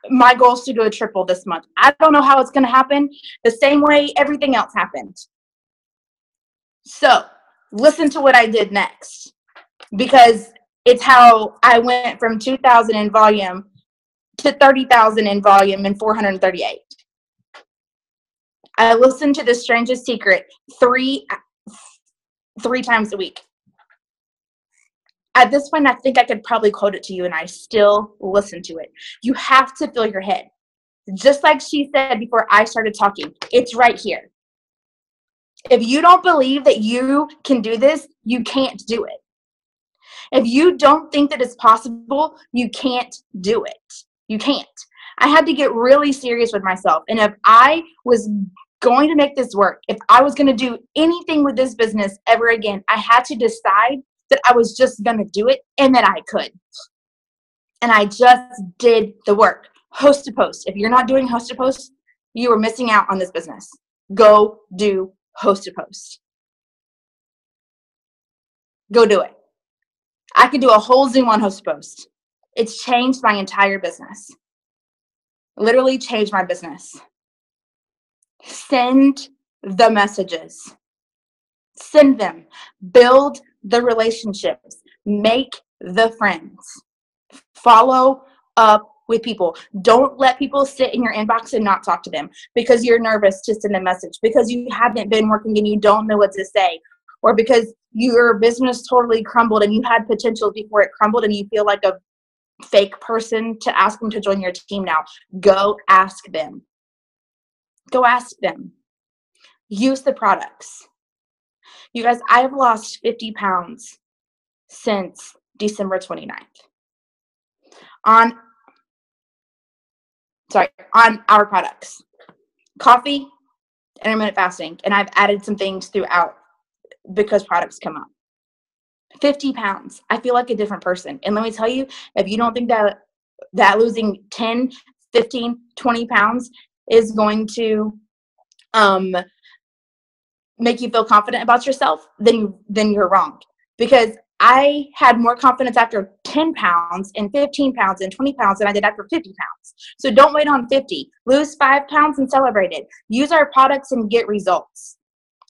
[SPEAKER 3] My goal is to do a triple this month. I don't know how it's going to happen. The same way everything else happened. So listen to what I did next, because it's how I went from 2,000 in volume to 30,000 in volume and 438. I listened to The Strangest Secret three times a week. At this point, I think I could probably quote it to you, and I still listen to it. You have to fill your head. Just like she said before I started talking, it's right here. If you don't believe that you can do this, you can't do it. If you don't think that it's possible, you can't do it. You can't. I had to get really serious with myself. And if I was going to make this work, if I was going to do anything with this business ever again, I had to decide that I was just going to do it and that I could. And I just did the work. Host to post. If you're not doing host to post, you are missing out on this business. Go do host to post. Go do it. I could do a whole Zoom on host to post. It's changed my entire business. Literally changed my business. Send the messages. Send them. Build the relationships. Make the friends. Follow up with people. Don't let people sit in your inbox and not talk to them because you're nervous to send a message, because you haven't been working and you don't know what to say, or because your business totally crumbled and you had potential before it crumbled and you feel like a fake person to ask them to join your team now. Go ask them. Go ask them. Use the products. You guys, I have lost 50 pounds since December 29th. On our products. Coffee, intermittent fasting, and I've added some things throughout because products come up. 50 pounds. I feel like a different person. And let me tell you, if you don't think that losing 10, 15, 20 pounds is going to make you feel confident about yourself, then you're wrong. Because I had more confidence after 10 pounds and 15 pounds and 20 pounds than I did after 50 pounds. So don't wait on 50. Lose 5 pounds and celebrate it. Use our products and get results.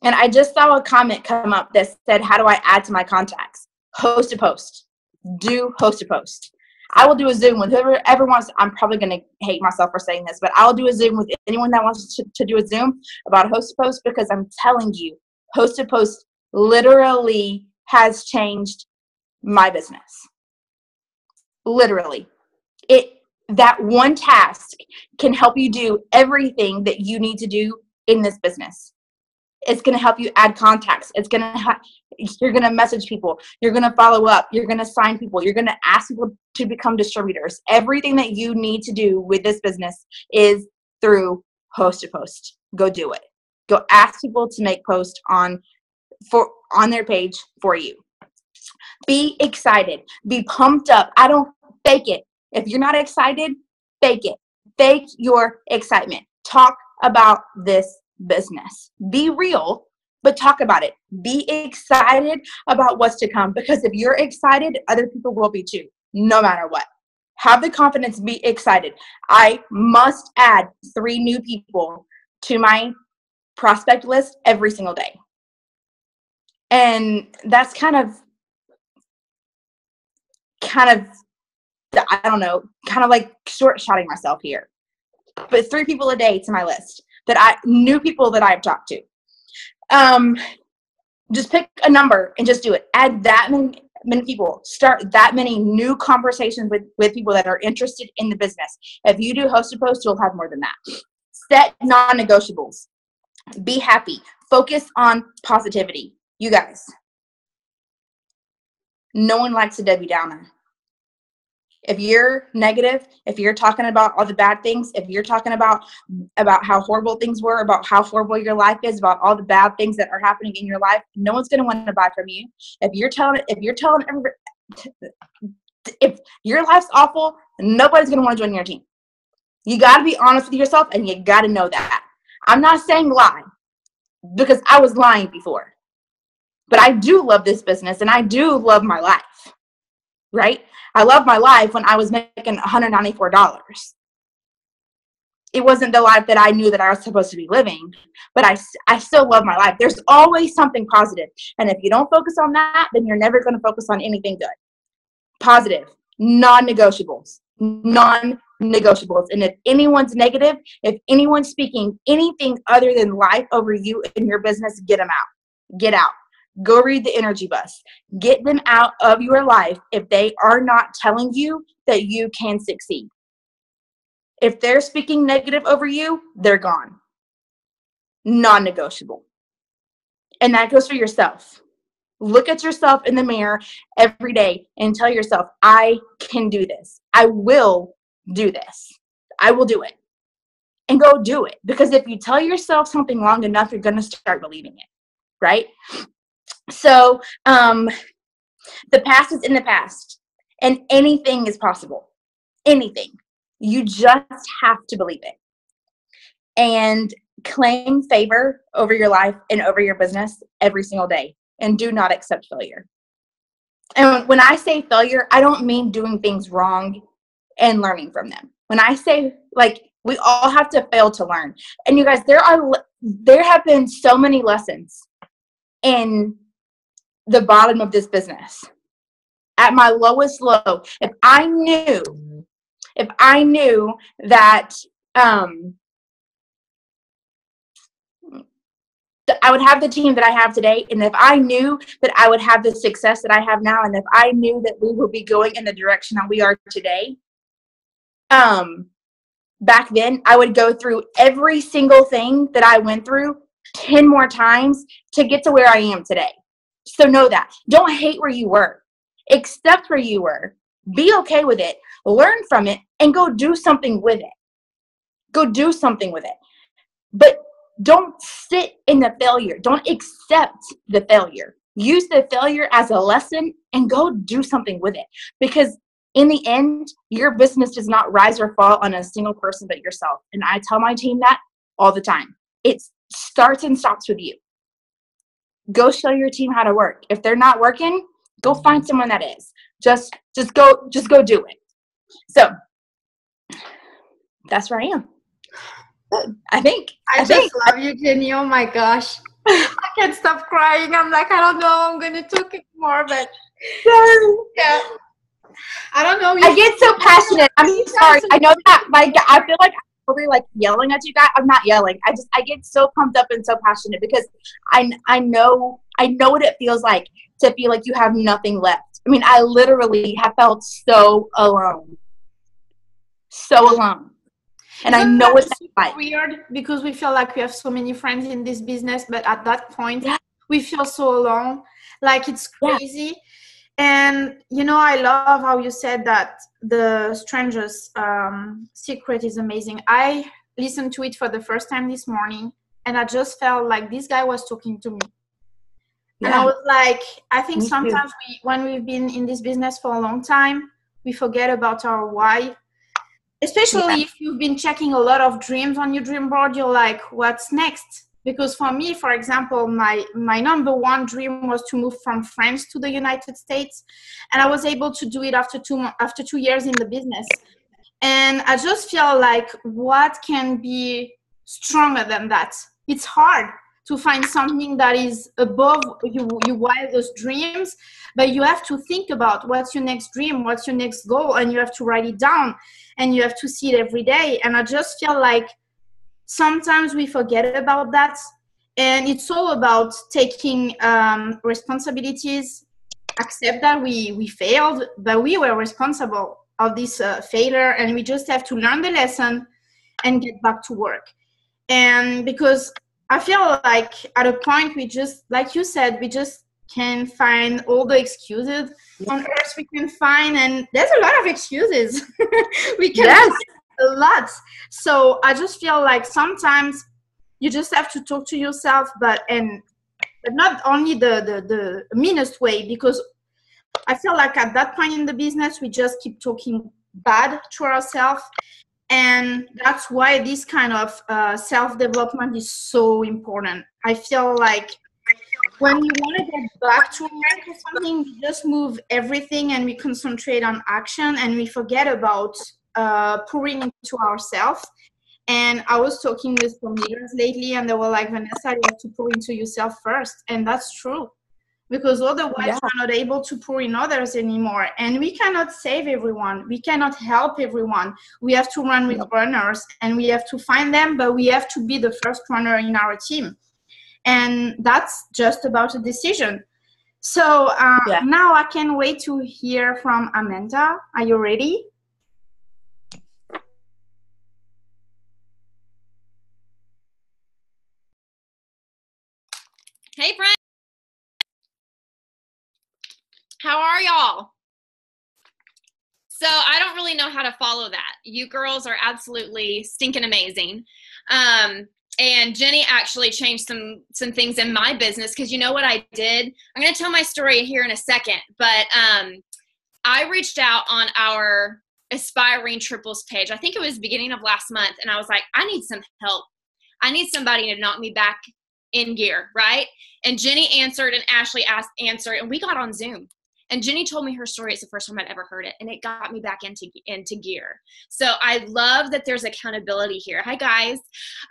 [SPEAKER 3] And I just saw a comment come up that said, how do I add to my contacts? Host a post. Do host a post. I will do a Zoom with whoever wants. I'm probably going to hate myself for saying this, but I'll do a Zoom with anyone that wants to do a Zoom about host a post, because I'm telling you, host a post literally has changed my business. Literally. That one task can help you do everything that you need to do in this business. It's going to help you add contacts. You're going to message people. You're going to follow up. You're going to sign people. You're going to ask people to become distributors. Everything that you need to do with this business is through host to post. Go do it. Go ask people to make posts on their page for you. Be excited. Be pumped up. I don't fake it. If you're not excited, fake it. Fake your excitement. Talk about this business. Be real, but talk about it. Be excited about what's to come, because if you're excited, other people will be too, no matter what. Have the confidence, be excited. I must add 3 new people to my prospect list every single day. And that's kind of kind of, I don't know, kind of like short-shotting myself here. But 3 people a day to my list new people that I've talked to. Just pick a number and just do it. Add that many people. Start that many new conversations with people that are interested in the business. If you do host to post, you'll have more than that. Set non-negotiables. Be happy. Focus on positivity. You guys, no one likes a Debbie Downer. If you're negative, if you're talking about all the bad things, if you're talking about how horrible things were, about how horrible your life is, about all the bad things that are happening in your life, no one's going to want to buy from you. If your life's awful, nobody's going to want to join your team. You got to be honest with yourself, and you got to know that. I'm not saying lie, because I was lying before. But I do love this business, and I do love my life, right? I loved my life when I was making $194. It wasn't the life that I knew that I was supposed to be living, but I still love my life. There's always something positive. And if you don't focus on that, then you're never going to focus on anything good. Positive, non-negotiables. Non-negotiables. And if anyone's negative, if anyone's speaking anything other than life over you in your business, get them out. Get out. Go read the energy bus. Get them out of your life if they are not telling you that you can succeed. If they're speaking negative over you, they're gone. Non-negotiable. And that goes for yourself. Look at yourself in the mirror every day and tell yourself, I can do this. I will do this. I will do it. And go do it. Because if you tell yourself something long enough, you're going to start believing it. Right? So, the past is in the past, and anything is possible. Anything. You just have to believe it. And claim favor over your life and over your business every single day, and do not accept failure. And when I say failure, I don't mean doing things wrong and learning from them. When I say, like, we all have to fail to learn. And you guys, there have been so many lessons in the bottom of this business. At my lowest low, if I knew that I would have the team that I have today, and if I knew that I would have the success that I have now, and if I knew that we would be going in the direction that we are today, back then I would go through every single thing that I went through 10 more times to get to where I am today. So know that. Don't hate where you were. Accept where you were. Be okay with it. Learn from it and go do something with it. Go do something with it. But don't sit in the failure. Don't accept the failure. Use the failure as a lesson and go do something with it. Because in the end, your business does not rise or fall on a single person but yourself. And I tell my team that all the time. It starts and stops with you. Go show your team how to work. If they're not working, go find someone that is. Just go do it. So that's where I am. I think.
[SPEAKER 2] I just love you, Jeni. Oh my gosh. I can't stop crying. I'm like, I don't know. I'm going to talk more, but yeah. I don't know.
[SPEAKER 3] I get so passionate. I'm sorry. I know that. Like, I feel like I'm probably like yelling at you guys. I'm not yelling. I get so pumped up and so passionate because I know what it feels like to feel like you have nothing left. I mean, I literally have felt so alone. So alone. And I know what that's like.
[SPEAKER 2] Weird because we feel like we have so many friends in this business, but at that point, we feel so alone. Like it's crazy. Yeah. And, you know, I love how you said that the stranger's secret is amazing. I listened to it for the first time this morning, and I just felt like this guy was talking to me. Yeah. And I was like, I think sometimes when we've been in this business for a long time, we forget about our why. Especially if you've been checking a lot of dreams on your dream board, you're like, what's next? Because for me, for example, my number one dream was to move from France to the United States. And I was able to do it after 2 years in the business. And I just feel like what can be stronger than that? It's hard to find something that is above your wildest dreams, but you have to think about what's your next dream, what's your next goal, and you have to write it down, and you have to see it every day. And I just feel like sometimes we forget about that, and it's all about taking responsibilities, accept that we failed, but we were responsible of this failure, and we just have to learn the lesson and get back to work. And because I feel like at a point we just, like you said, we just can find all the excuses on earth we can find, and there's a lot of excuses. We can find a lot. So I just feel like sometimes you just have to talk to yourself, but not only the meanest way, because I feel like at that point in the business, we just keep talking bad to ourselves. And that's why this kind of self-development is so important. I feel like when we want to get back to work or something, we just move everything and we concentrate on action, and we forget about pouring into ourselves. And I was talking with some leaders lately, and they were like, Vanessa, you have to pour into yourself first. And that's true, because otherwise we're not able to pour in others anymore. And we cannot save everyone. We cannot help everyone. We have to run with runners, and we have to find them, but we have to be the first runner in our team. And that's just about a decision. So now I can't wait to hear from Amanda. Are you ready?
[SPEAKER 4] Hey, friend. How are y'all? So I don't really know how to follow that. You girls are absolutely stinking amazing. And Jeni actually changed some things in my business, because you know what I did? I'm going to tell my story here in a second, but I reached out on our Aspiring Triples page. I think it was the beginning of last month, and I was like, I need some help. I need somebody to knock me back in gear, right? And Jeni answered, and Ashley answered, and we got on Zoom. And Jeni told me her story. It's the first time I'd ever heard it, and it got me back into gear. So I love that there's accountability here. Hi, guys.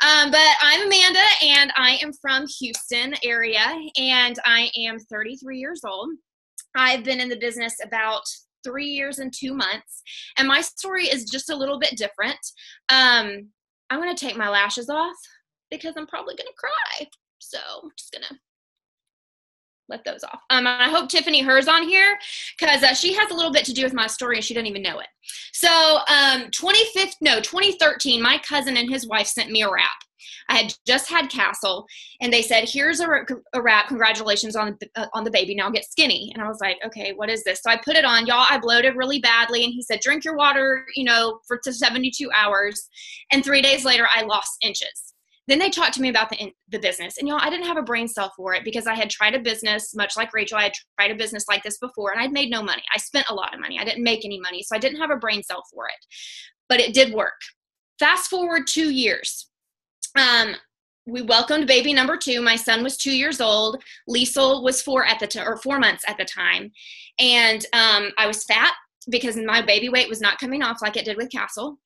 [SPEAKER 4] But I'm Amanda, and I am from Houston area, and I am 33 years old. I've been in the business about 3 years and 2 months, and my story is just a little bit different. I'm going to take my lashes off because I'm probably going to cry. So I'm just going to let those off. I hope Tiffany hers on here, because she has a little bit to do with my story and she doesn't even know it. So 2013, my cousin and his wife sent me a wrap. I had just had Castle, and they said, here's a wrap. Congratulations on the baby. Now get skinny. And I was like, okay, what is this? So I put it on. Y'all, I bloated really badly. And he said, drink your water, for 72 hours. And 3 days later, I lost inches. Then they talked to me about the business. And, I didn't have a brain cell for it, because I had tried a business, much like Rachel. I had tried a business like this before, and I'd made no money. I spent a lot of money. I didn't make any money. So I didn't have a brain cell for it. But it did work. Fast forward 2 years. We welcomed baby number 2. My son was 2 years old. Liesel was 4 months at the time. And I was fat because my baby weight was not coming off like it did with Castle.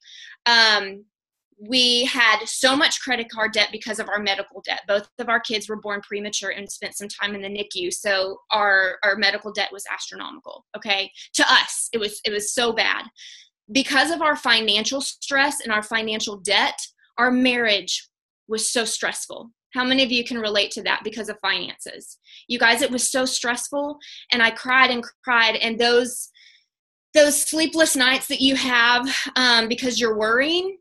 [SPEAKER 4] We had so much credit card debt because of our medical debt. Both of our kids were born premature and spent some time in the NICU. So our medical debt was astronomical. Okay. To us, it was so bad. Because of our financial stress and our financial debt, our marriage was so stressful. How many of you can relate to that because of finances? You guys, it was so stressful, and I cried and cried. And those sleepless nights that you have because you're worrying,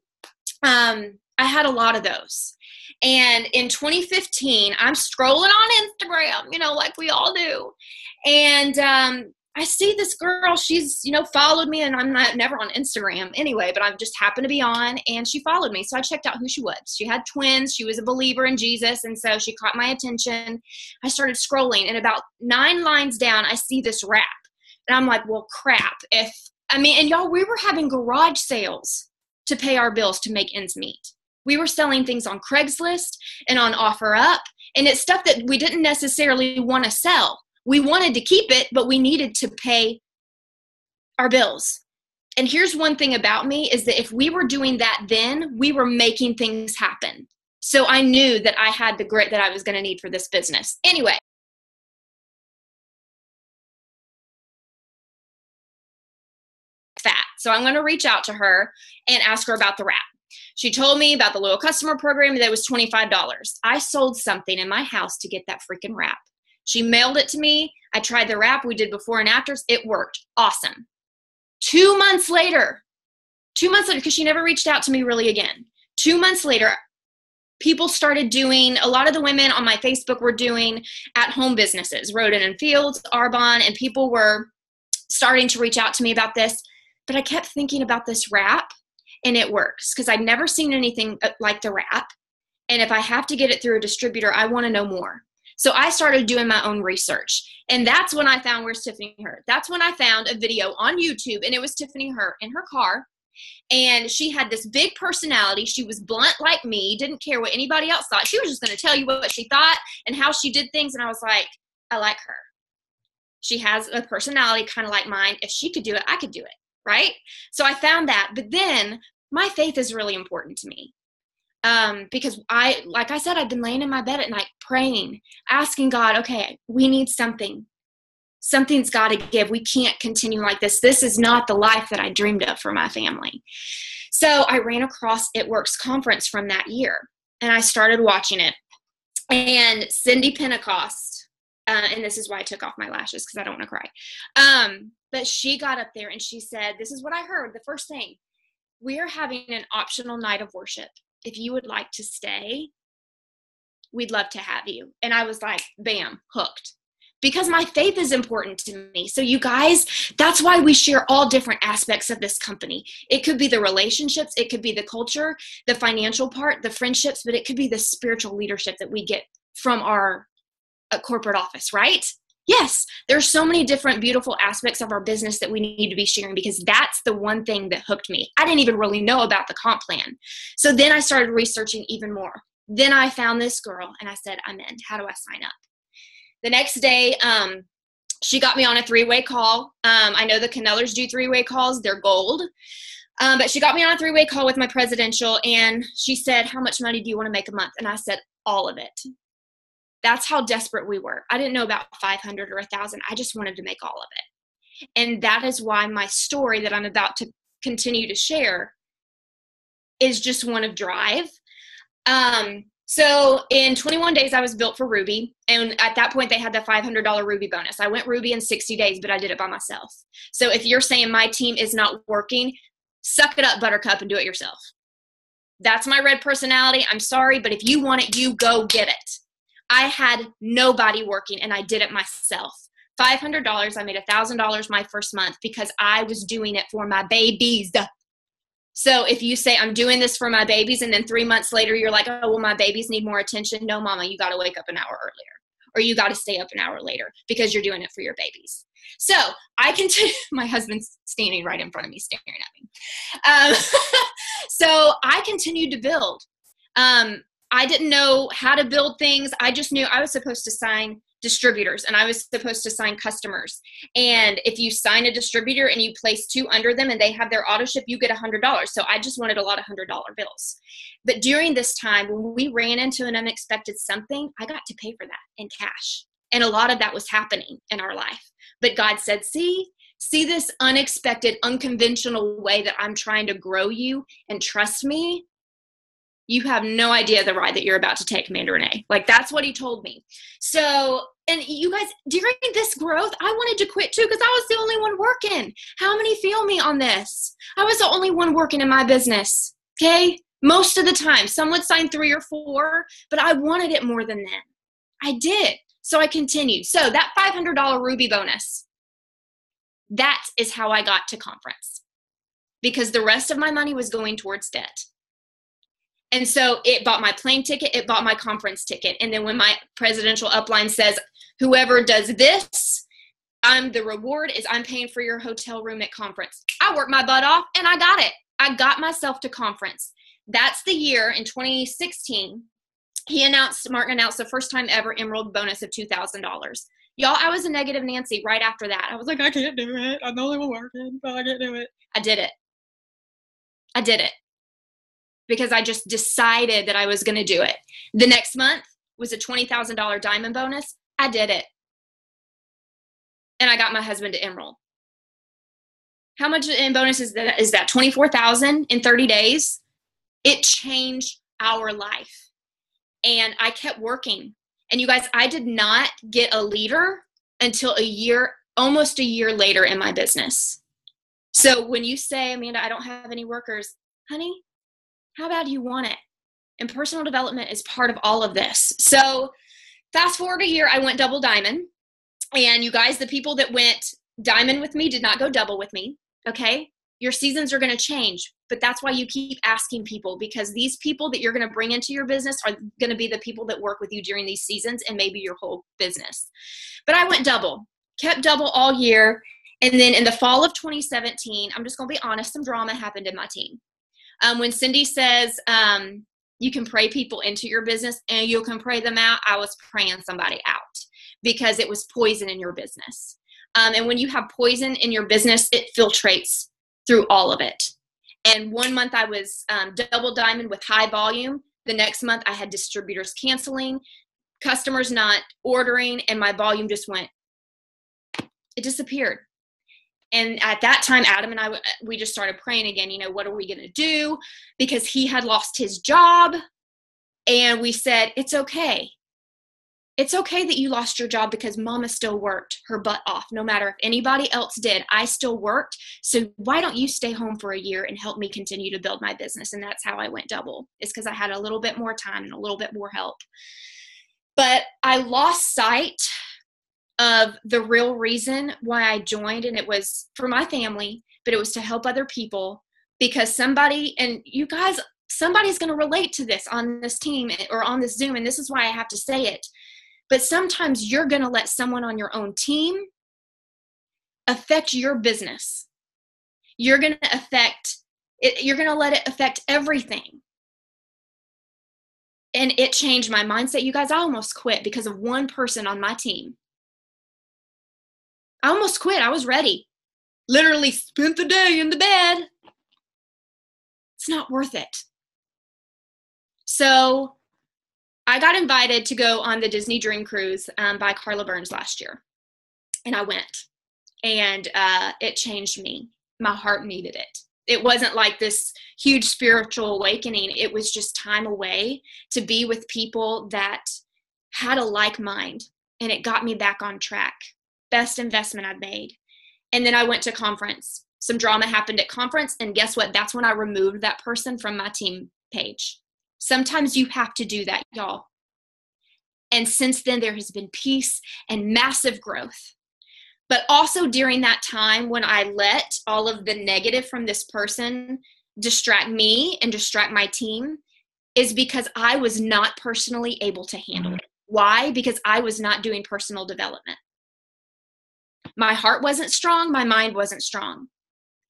[SPEAKER 4] I had a lot of those. And in 2015, I'm scrolling on Instagram, like we all do. And I see this girl, she's, followed me, and I'm never on Instagram anyway, but I just happened to be on, and she followed me. So I checked out who she was. She had twins. She was a believer in Jesus. And so she caught my attention. I started scrolling, and about 9 lines down, I see this wrap. And I'm like, well, crap. And y'all, we were having garage sales to pay our bills to make ends meet. We were selling things on Craigslist and on OfferUp, and it's stuff that we didn't necessarily want to sell. We wanted to keep it, but we needed to pay our bills. And here's one thing about me is that if we were doing that then, we were making things happen. So I knew that I had the grit that I was going to need for this business. Anyway. Fat. So I'm going to reach out to her and ask her about the wrap. She told me about the loyal customer program that was $25. I sold something in my house to get that freaking wrap. She mailed it to me. I tried the wrap. We did before and afters. It worked. Awesome. 2 months later, because she never reached out to me really again. 2 months later, people started doing, a lot of the women on my Facebook were doing at-home businesses, Roden and Fields, Arbonne, and people were starting to reach out to me about this. But I kept thinking about this wrap, and it works because I'd never seen anything like the wrap. And if I have to get it through a distributor, I want to know more. So I started doing my own research. And that's when I found Where's Tiffany Her. That's when I found a video on YouTube, and it was Tiffany Her in her car. And she had this big personality. She was blunt like me, didn't care what anybody else thought. She was just going to tell you what she thought and how she did things. And I was like, I like her. She has a personality kind of like mine. If she could do it, I could do it. Right? So I found that. But then my faith is really important to me. Because like I said, I've been laying in my bed at night praying, asking God, okay, we need something. Something's got to give. We can't continue like this. This is not the life that I dreamed of for my family. So I ran across It Works conference from that year, and I started watching it. And Cindy Pentecost, and this is why I took off my lashes because I don't want to cry. But she got up there and she said, this is what I heard. The first thing, we are having an optional night of worship. If you would like to stay, we'd love to have you. And I was like, bam, hooked. Because my faith is important to me. So you guys, that's why we share all different aspects of this company. It could be the relationships, it could be the culture, the financial part, the friendships, but it could be the spiritual leadership that we get from our corporate office, right? Yes, there's so many different beautiful aspects of our business that we need to be sharing because that's the one thing that hooked me. I didn't even really know about the comp plan. So then I started researching even more. Then I found this girl and I said, I'm in. How do I sign up? The next day, she got me on a 3-way call. I know the Canellers do 3-way calls. They're gold. But she got me on a 3-way call with my presidential, and she said, how much money do you want to make a month? And I said, all of it. That's how desperate we were. I didn't know about 500 or 1,000. I just wanted to make all of it. And that is why my story that I'm about to continue to share is just one of drive. So in 21 days, I was built for Ruby. And at that point, they had the $500 Ruby bonus. I went Ruby in 60 days, but I did it by myself. So if you're saying my team is not working, suck it up, Buttercup, and do it yourself. That's my red personality. I'm sorry, but if you want it, you go get it. I had nobody working, and I did it myself. $500, I made $1,000 my first month because I was doing it for my babies. So if you say, I'm doing this for my babies, and then 3 months later, you're like, oh, well, my babies need more attention. No, mama, you got to wake up an hour earlier, or you got to stay up an hour later because you're doing it for your babies. So I continue, my husband's standing right in front of me, staring at me. So I continued to build. I didn't know how to build things. I just knew I was supposed to sign distributors and I was supposed to sign customers. And if you sign a distributor and you place 2 under them and they have their auto ship, you get $100. So I just wanted a lot of $100 bills. But during this time, when we ran into an unexpected something, I got to pay for that in cash. And a lot of that was happening in our life. But God said, see this unexpected, unconventional way that I'm trying to grow you and trust me? You have no idea the ride that you're about to take, Commander Renee. Like, that's what he told me. So, and you guys, during this growth, I wanted to quit too because I was the only one working. How many feel me on this? I was the only one working in my business, okay? Most of the time. Some would sign 3 or 4, but I wanted it more than them. I did. So I continued. So that $500 Ruby bonus, that is how I got to conference because the rest of my money was going towards debt. And so it bought my plane ticket, it bought my conference ticket. And then when my presidential upline says, whoever does this, the reward is I'm paying for your hotel room at conference. I worked my butt off and I got it. I got myself to conference. That's the year in 2016. Martin announced the first time ever Emerald bonus of $2,000. Y'all, I was a negative Nancy right after that. I was like, I can't do it. I'm the only one working, but I can't do it. I did it. because I just decided that I was going to do it. The next month was a $20,000 diamond bonus. I did it. And I got my husband to emerald. How much in bonus is that? Is that $24,000 in 30 days? It changed our life. And I kept working. And you guys, I did not get a leader until almost a year later in my business. So when you say, Amanda, I don't have any workers, honey, how bad do you want it? And personal development is part of all of this. So fast forward a year, I went double diamond. And you guys, the people that went diamond with me did not go double with me. Okay. Your seasons are going to change, but that's why you keep asking people, because these people that you're going to bring into your business are going to be the people that work with you during these seasons and maybe your whole business. But I went double, kept double all year. And then in the fall of 2017, I'm just going to be honest, some drama happened in my team. When Cindy says, you can pray people into your business and you can pray them out, I was praying somebody out because it was poison in your business. And when you have poison in your business, it filtrates through all of it. And one month I was double diamond with high volume. The next month I had distributors canceling, customers not ordering, and my volume just went, it disappeared. And at that time, Adam and I, we just started praying again, what are we going to do? Because he had lost his job. And we said, it's okay. It's okay that you lost your job because mama still worked her butt off. No matter if anybody else did, I still worked. So why don't you stay home for a year and help me continue to build my business? And that's how I went double. It's because I had a little bit more time and a little bit more help. But I lost sight of the real reason why I joined. And it was for my family, but it was to help other people, because somebody, and you guys, somebody's going to relate to this on this team or on this Zoom. And this is why I have to say it. But sometimes you're going to let someone on your own team affect your business. You're going to affect it. You're going to let it affect everything. And it changed my mindset. You guys, I almost quit because of one person on my team. I almost quit. I was ready. Literally spent the day in the bed. It's not worth it. So I got invited to go on the Disney Dream Cruise by Carla Burns last year. And I went. And it changed me. My heart needed it. It wasn't like this huge spiritual awakening. It was just time away to be with people that had a like mind. And it got me back on track. Best investment I've made. And then I went to conference. Some drama happened at conference. And guess what? That's when I removed that person from my team page. Sometimes you have to do that, y'all. And since then, there has been peace and massive growth. But also during that time when I let all of the negative from this person distract me and distract my team, is because I was not personally able to handle it. Why? Because I was not doing personal development. My heart wasn't strong. My mind wasn't strong.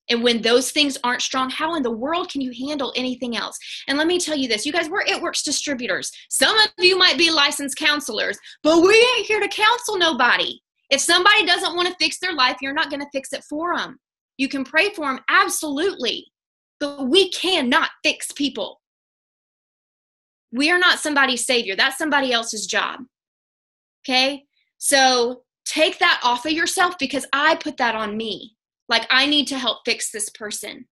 [SPEAKER 4] And when those things aren't strong, how in the world can you handle anything else? And let me tell you this, you guys, we're It Works distributors. Some of you might be licensed counselors, but we ain't here to counsel nobody. If somebody doesn't want to fix their life, you're not going to fix it for them. You can pray for them, absolutely. But we cannot fix people. We are not somebody's savior. That's somebody else's job. Okay? So take that off of yourself, because I put that on me. Like, I need to help fix this person.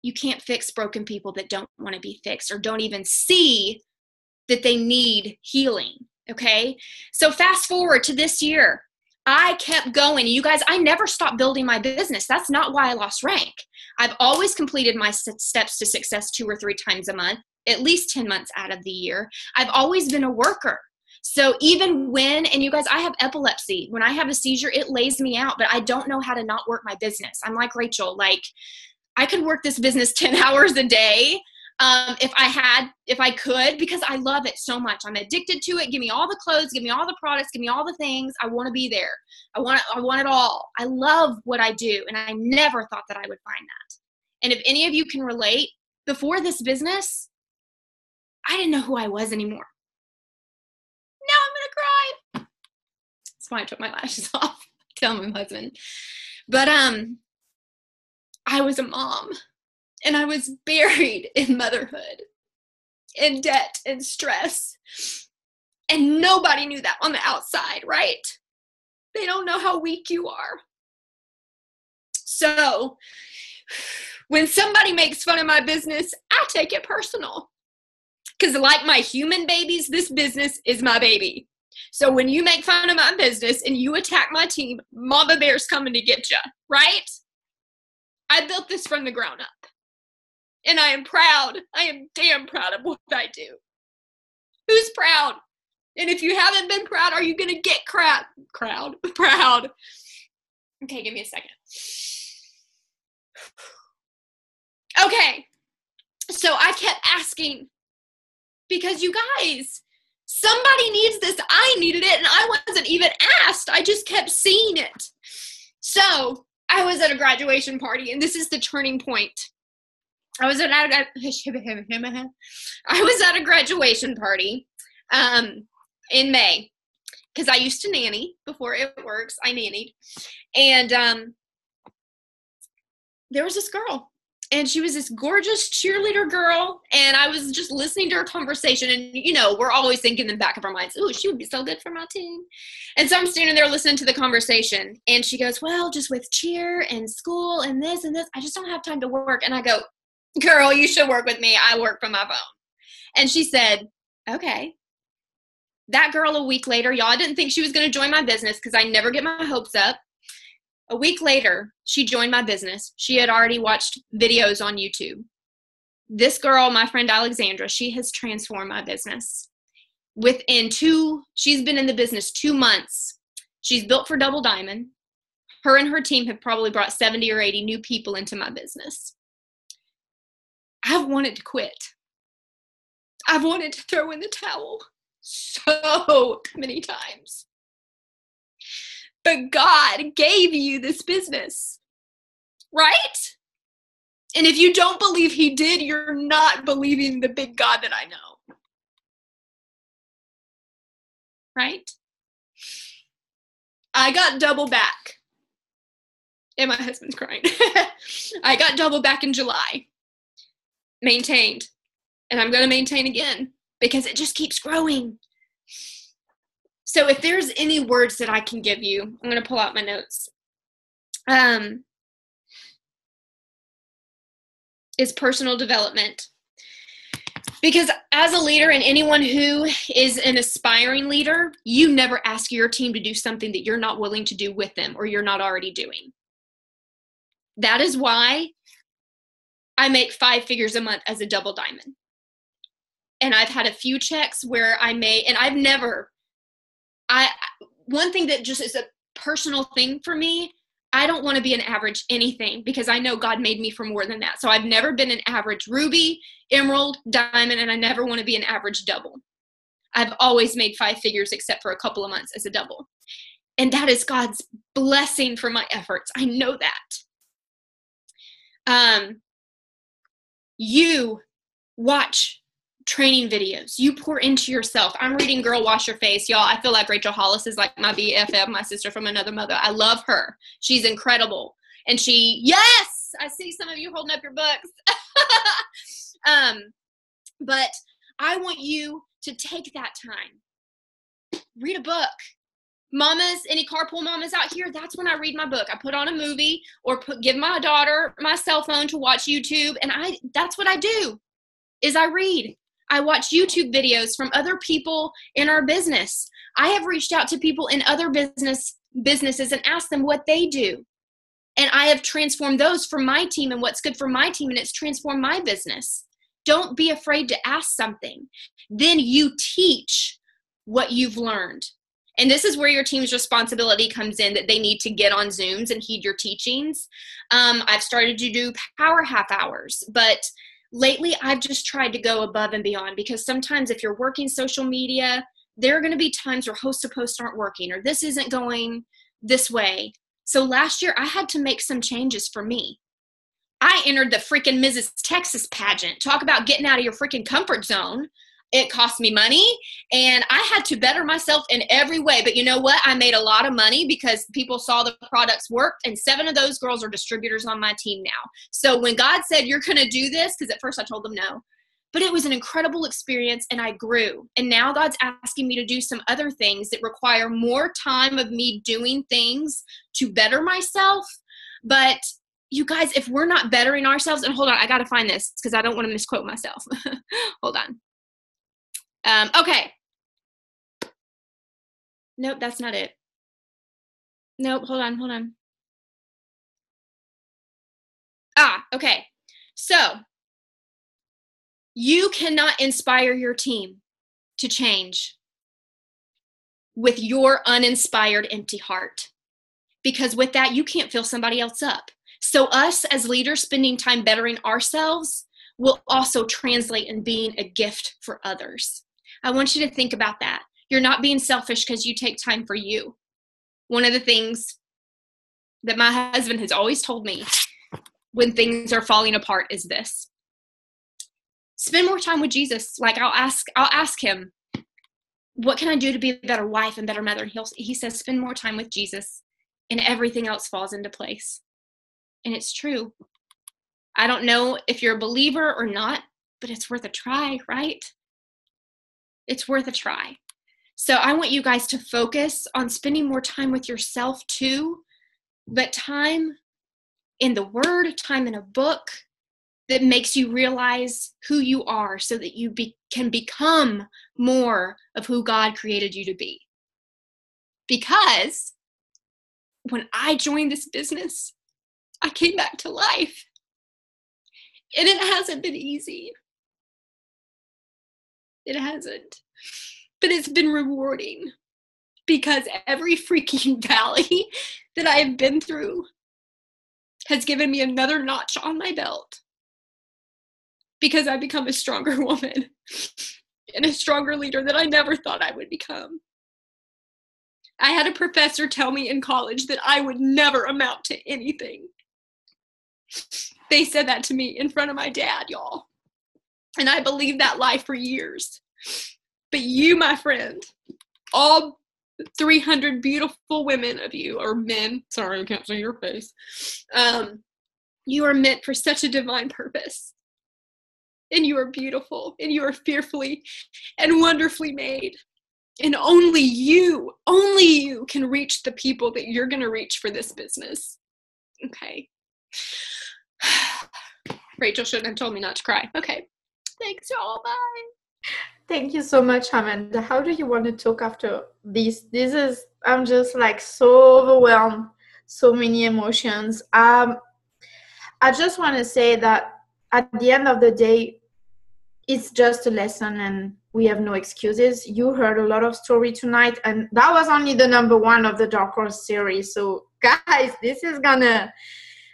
[SPEAKER 4] You can't fix broken people that don't want to be fixed or don't even see that they need healing, okay? So fast forward to this year. I kept going. You guys, I never stopped building my business. That's not why I lost rank. I've always completed my steps to success 2 or 3 times a month, at least 10 months out of the year. I've always been a worker. So even when, and you guys, I have epilepsy. When I have a seizure, it lays me out, but I don't know how to not work my business. I'm like Rachel, like I could work this business 10 hours a day if I could, because I love it so much. I'm addicted to it. Give me all the clothes, give me all the products, give me all the things. I want to be there. I want it all. I love what I do. And I never thought that I would find that. And if any of you can relate, before this business, I didn't know who I was anymore. Now I'm going to cry. That's why I took my lashes off. Tell my husband. But I was a mom, and I was buried in motherhood. in debt and stress. And nobody knew that on the outside, right? They don't know how weak you are. So when somebody makes fun of my business, I take it personal. Because like my human babies, this business is my baby. So when you make fun of my business and you attack my team, Mama Bear's coming to get you, right? I built this from the ground up. And I am proud. I am damn proud of what I do. Who's proud? And if you haven't been proud, are you going to get proud? Okay, give me a second. Okay, so I kept asking, because you guys, somebody needs this. I needed it, and I wasn't even asked. I just kept seeing it. So I was at a graduation party, and this is the turning point. I was at a graduation party in May, because I used to nanny before it works. I nannied, and there was this girl, and she was this gorgeous cheerleader girl, and I was just listening to her conversation, and you know, we're always thinking in the back of our minds, ooh, she would be so good for my team. And so I'm standing there listening to the conversation, and she goes, well, just with cheer and school and this, I just don't have time to work. And I go, girl, you should work with me. I work from my phone. And she said, okay. That girl, a week later, y'all, I didn't think she was going to join my business because I never get my hopes up. A week later, she joined my business. She had already watched videos on YouTube. This girl, my friend Alexandra, she has transformed my business. She's been in the business 2 months. She's built for Double Diamond. Her and her team have probably brought 70 or 80 new people into my business. I've wanted to quit. I've wanted to throw in the towel so many times. But God gave you this business, right? And if you don't believe he did, you're not believing the big God that I know. Right? I got double back. And my husband's crying. I got double back in July. Maintained. And I'm going to maintain again because it just keeps growing. So if there's any words that I can give you, I'm going to pull out my notes. Is personal development. Because as a leader and anyone who is an aspiring leader, you never ask your team to do something that you're not willing to do with them or you're not already doing. That is why I make 5 figures a month as a Double Diamond. And I've had a few checks where one thing that just is a personal thing for me, I don't want to be an average anything because I know God made me for more than that. So I've never been an average ruby, emerald, diamond, and I never want to be an average double. I've always made 5 figures except for a couple of months as a double. And that is God's blessing for my efforts. I know that. You watch training videos. You pour into yourself. I'm reading Girl Wash Your Face. Y'all, I feel like Rachel Hollis is like my BFF, my sister from another mother. I love her. She's incredible. And yes, I see some of you holding up your books. But I want you to take that time. Read a book. Mamas, any carpool mamas out here, that's when I read my book. I put on a movie or give my daughter my cell phone to watch YouTube. And that's what I do, is I read. I watch YouTube videos from other people in our business. I have reached out to people in other businesses and asked them what they do. And I have transformed those for my team and what's good for my team, and it's transformed my business. Don't be afraid to ask something. Then you teach what you've learned. And this is where your team's responsibility comes in, that they need to get on Zooms and heed your teachings. I've started to do power half hours, but lately I've just tried to go above and beyond, because sometimes if you're working social media, there are going to be times where host to post aren't working, or this isn't going this way. So last year I had to make some changes for me. I entered the freaking Mrs. Texas pageant. Talk about getting out of your freaking comfort zone. It cost me money, and I had to better myself in every way. But you know what? I made a lot of money because people saw the products worked, and 7 of those girls are distributors on my team now. So when God said, you're going to do this, because at first I told them no, but it was an incredible experience and I grew. And now God's asking me to do some other things that require more time of me doing things to better myself. But you guys, if we're not bettering ourselves, and hold on, I got to find this because I don't want to misquote myself. Hold on. Okay. Nope, that's not it. Nope, hold on. Okay. So, you cannot inspire your team to change with your uninspired, empty heart. Because with that, you can't fill somebody else up. So us as leaders spending time bettering ourselves will also translate in being a gift for others. I want you to think about that. You're not being selfish because you take time for you. One of the things that my husband has always told me when things are falling apart is this. Spend more time with Jesus. Like I'll ask him, what can I do to be a better wife and better mother? And he says, spend more time with Jesus and everything else falls into place. And it's true. I don't know if you're a believer or not, but it's worth a try, right? It's worth a try. So I want you guys to focus on spending more time with yourself too, but time in the Word, time in a book that makes you realize who you are so that you can become more of who God created you to be. Because when I joined this business, I came back to life. And it hasn't been easy. It hasn't. But it's been rewarding because every freaking valley that I have been through has given me another notch on my belt because I've become a stronger woman and a stronger leader that I never thought I would become. I had a professor tell me in college that I would never amount to anything. They said that to me in front of my dad, y'all. And I believed that lie for years. But you, my friend, all 300 beautiful women of you, or men, sorry, I can't see your face. You are meant for such a divine purpose. And you are beautiful, and you are fearfully and wonderfully made. And only you can reach the people that you're going to reach for this business. Okay. Rachel shouldn't have told me not to cry. Okay. Thanks, y'all. Bye.
[SPEAKER 2] Thank you so much, Amanda. How do you want to talk after this? I'm just like so overwhelmed, so many emotions. I just want to say that at the end of the day, it's just a lesson and we have no excuses. You heard a lot of story tonight, and that was only the number one of the Dark Horse series. So guys, this is gonna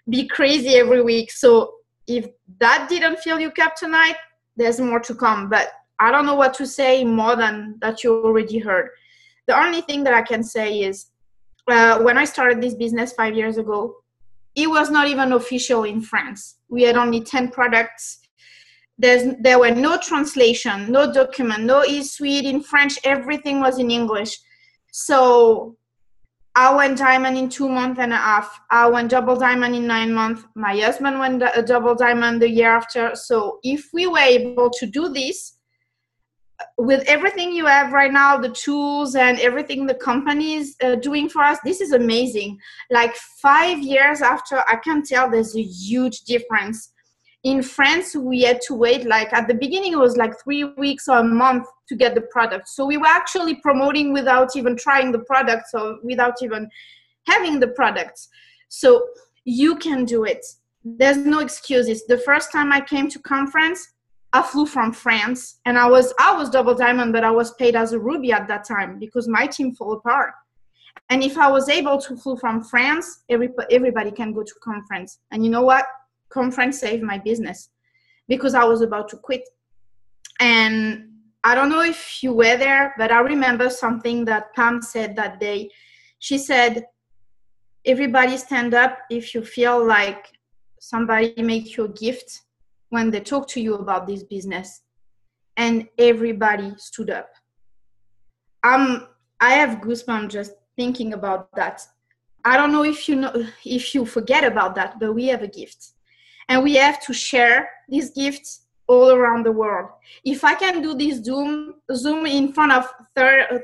[SPEAKER 2] be crazy every week. So if that didn't fill you up tonight, there's more to come. But I don't know what to say more than that you already heard. The only thing that I can say is when I started this business 5 years ago, it was not even official in France. We had only 10 products. There were no translation, no document, no e-suite in French. Everything was in English. So I went diamond in 2.5 months. I went double diamond in 9 months. My husband went a double diamond the year after. So if we were able to do this, with everything you have right now, the tools and everything the company is doing for us, this is amazing. Like 5 years after, I can tell there's a huge difference. In France, we had to wait, like at the beginning, it was like 3 weeks or a month to get the product. So we were actually promoting without even trying the product, so without even having the products. So you can do it. There's no excuses. The first time I came to conference, I flew from France, and I was double diamond, but I was paid as a ruby at that time because my team fell apart. And if I was able to fly from France, everybody can go to conference. And you know what? Conference saved my business because I was about to quit. And I don't know if you were there, but I remember something that Pam said that day. She said, everybody stand up if you feel like somebody make you a gift when they talk to you about this business. And everybody stood up. I have goosebumps just thinking about that. I don't know if you forget about that, but we have a gift. And we have to share these gifts all around the world. If I can do this Zoom in front of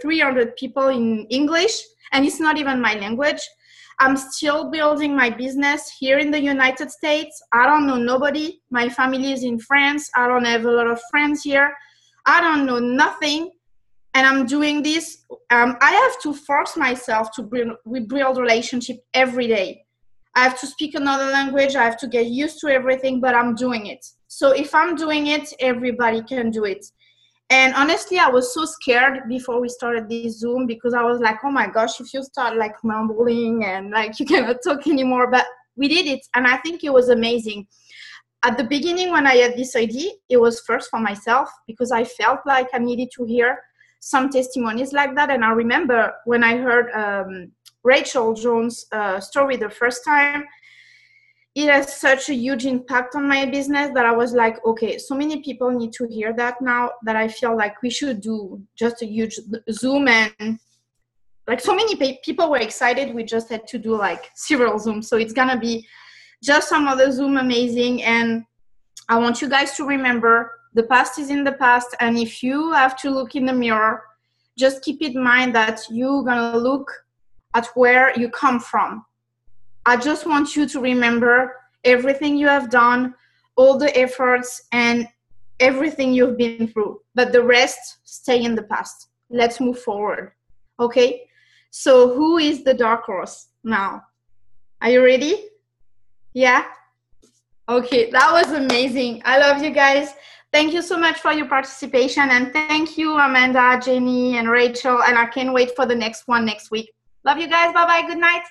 [SPEAKER 2] 300 people in English, and it's not even my language, I'm still building my business here in the United States. I don't know nobody. My family is in France. I don't have a lot of friends here. I don't know nothing. And I'm doing this. I have to force myself to rebuild relationship every day. I have to speak another language. I have to get used to everything, but I'm doing it. So if I'm doing it, everybody can do it. And honestly, I was so scared before we started this Zoom because I was like, oh my gosh, if you start like mumbling and like you cannot talk anymore. But we did it. And I think it was amazing. At the beginning, when I had this idea, it was first for myself because I felt like I needed to hear some testimonies like that. And I remember when I heard Rachel Jones' story the first time, it has such a huge impact on my business that I was like, okay, so many people need to hear that now, that I feel like we should do just a huge Zoom. And like so many people were excited, we just had to do like several Zooms. So it's gonna be just some other Zoom amazing. And I want you guys to remember, the past is in the past. And if you have to look in the mirror, just keep in mind that you're gonna look at where you come from. I just want you to remember everything you have done, all the efforts and everything you've been through, but the rest stay in the past. Let's move forward. Okay. So who is the dark horse now? Are you ready? Yeah. Okay. That was amazing. I love you guys. Thank you so much for your participation. And thank you, Amanda, Jeni, and Rachel. And I can't wait for the next one next week. Love you guys. Bye-bye. Good night.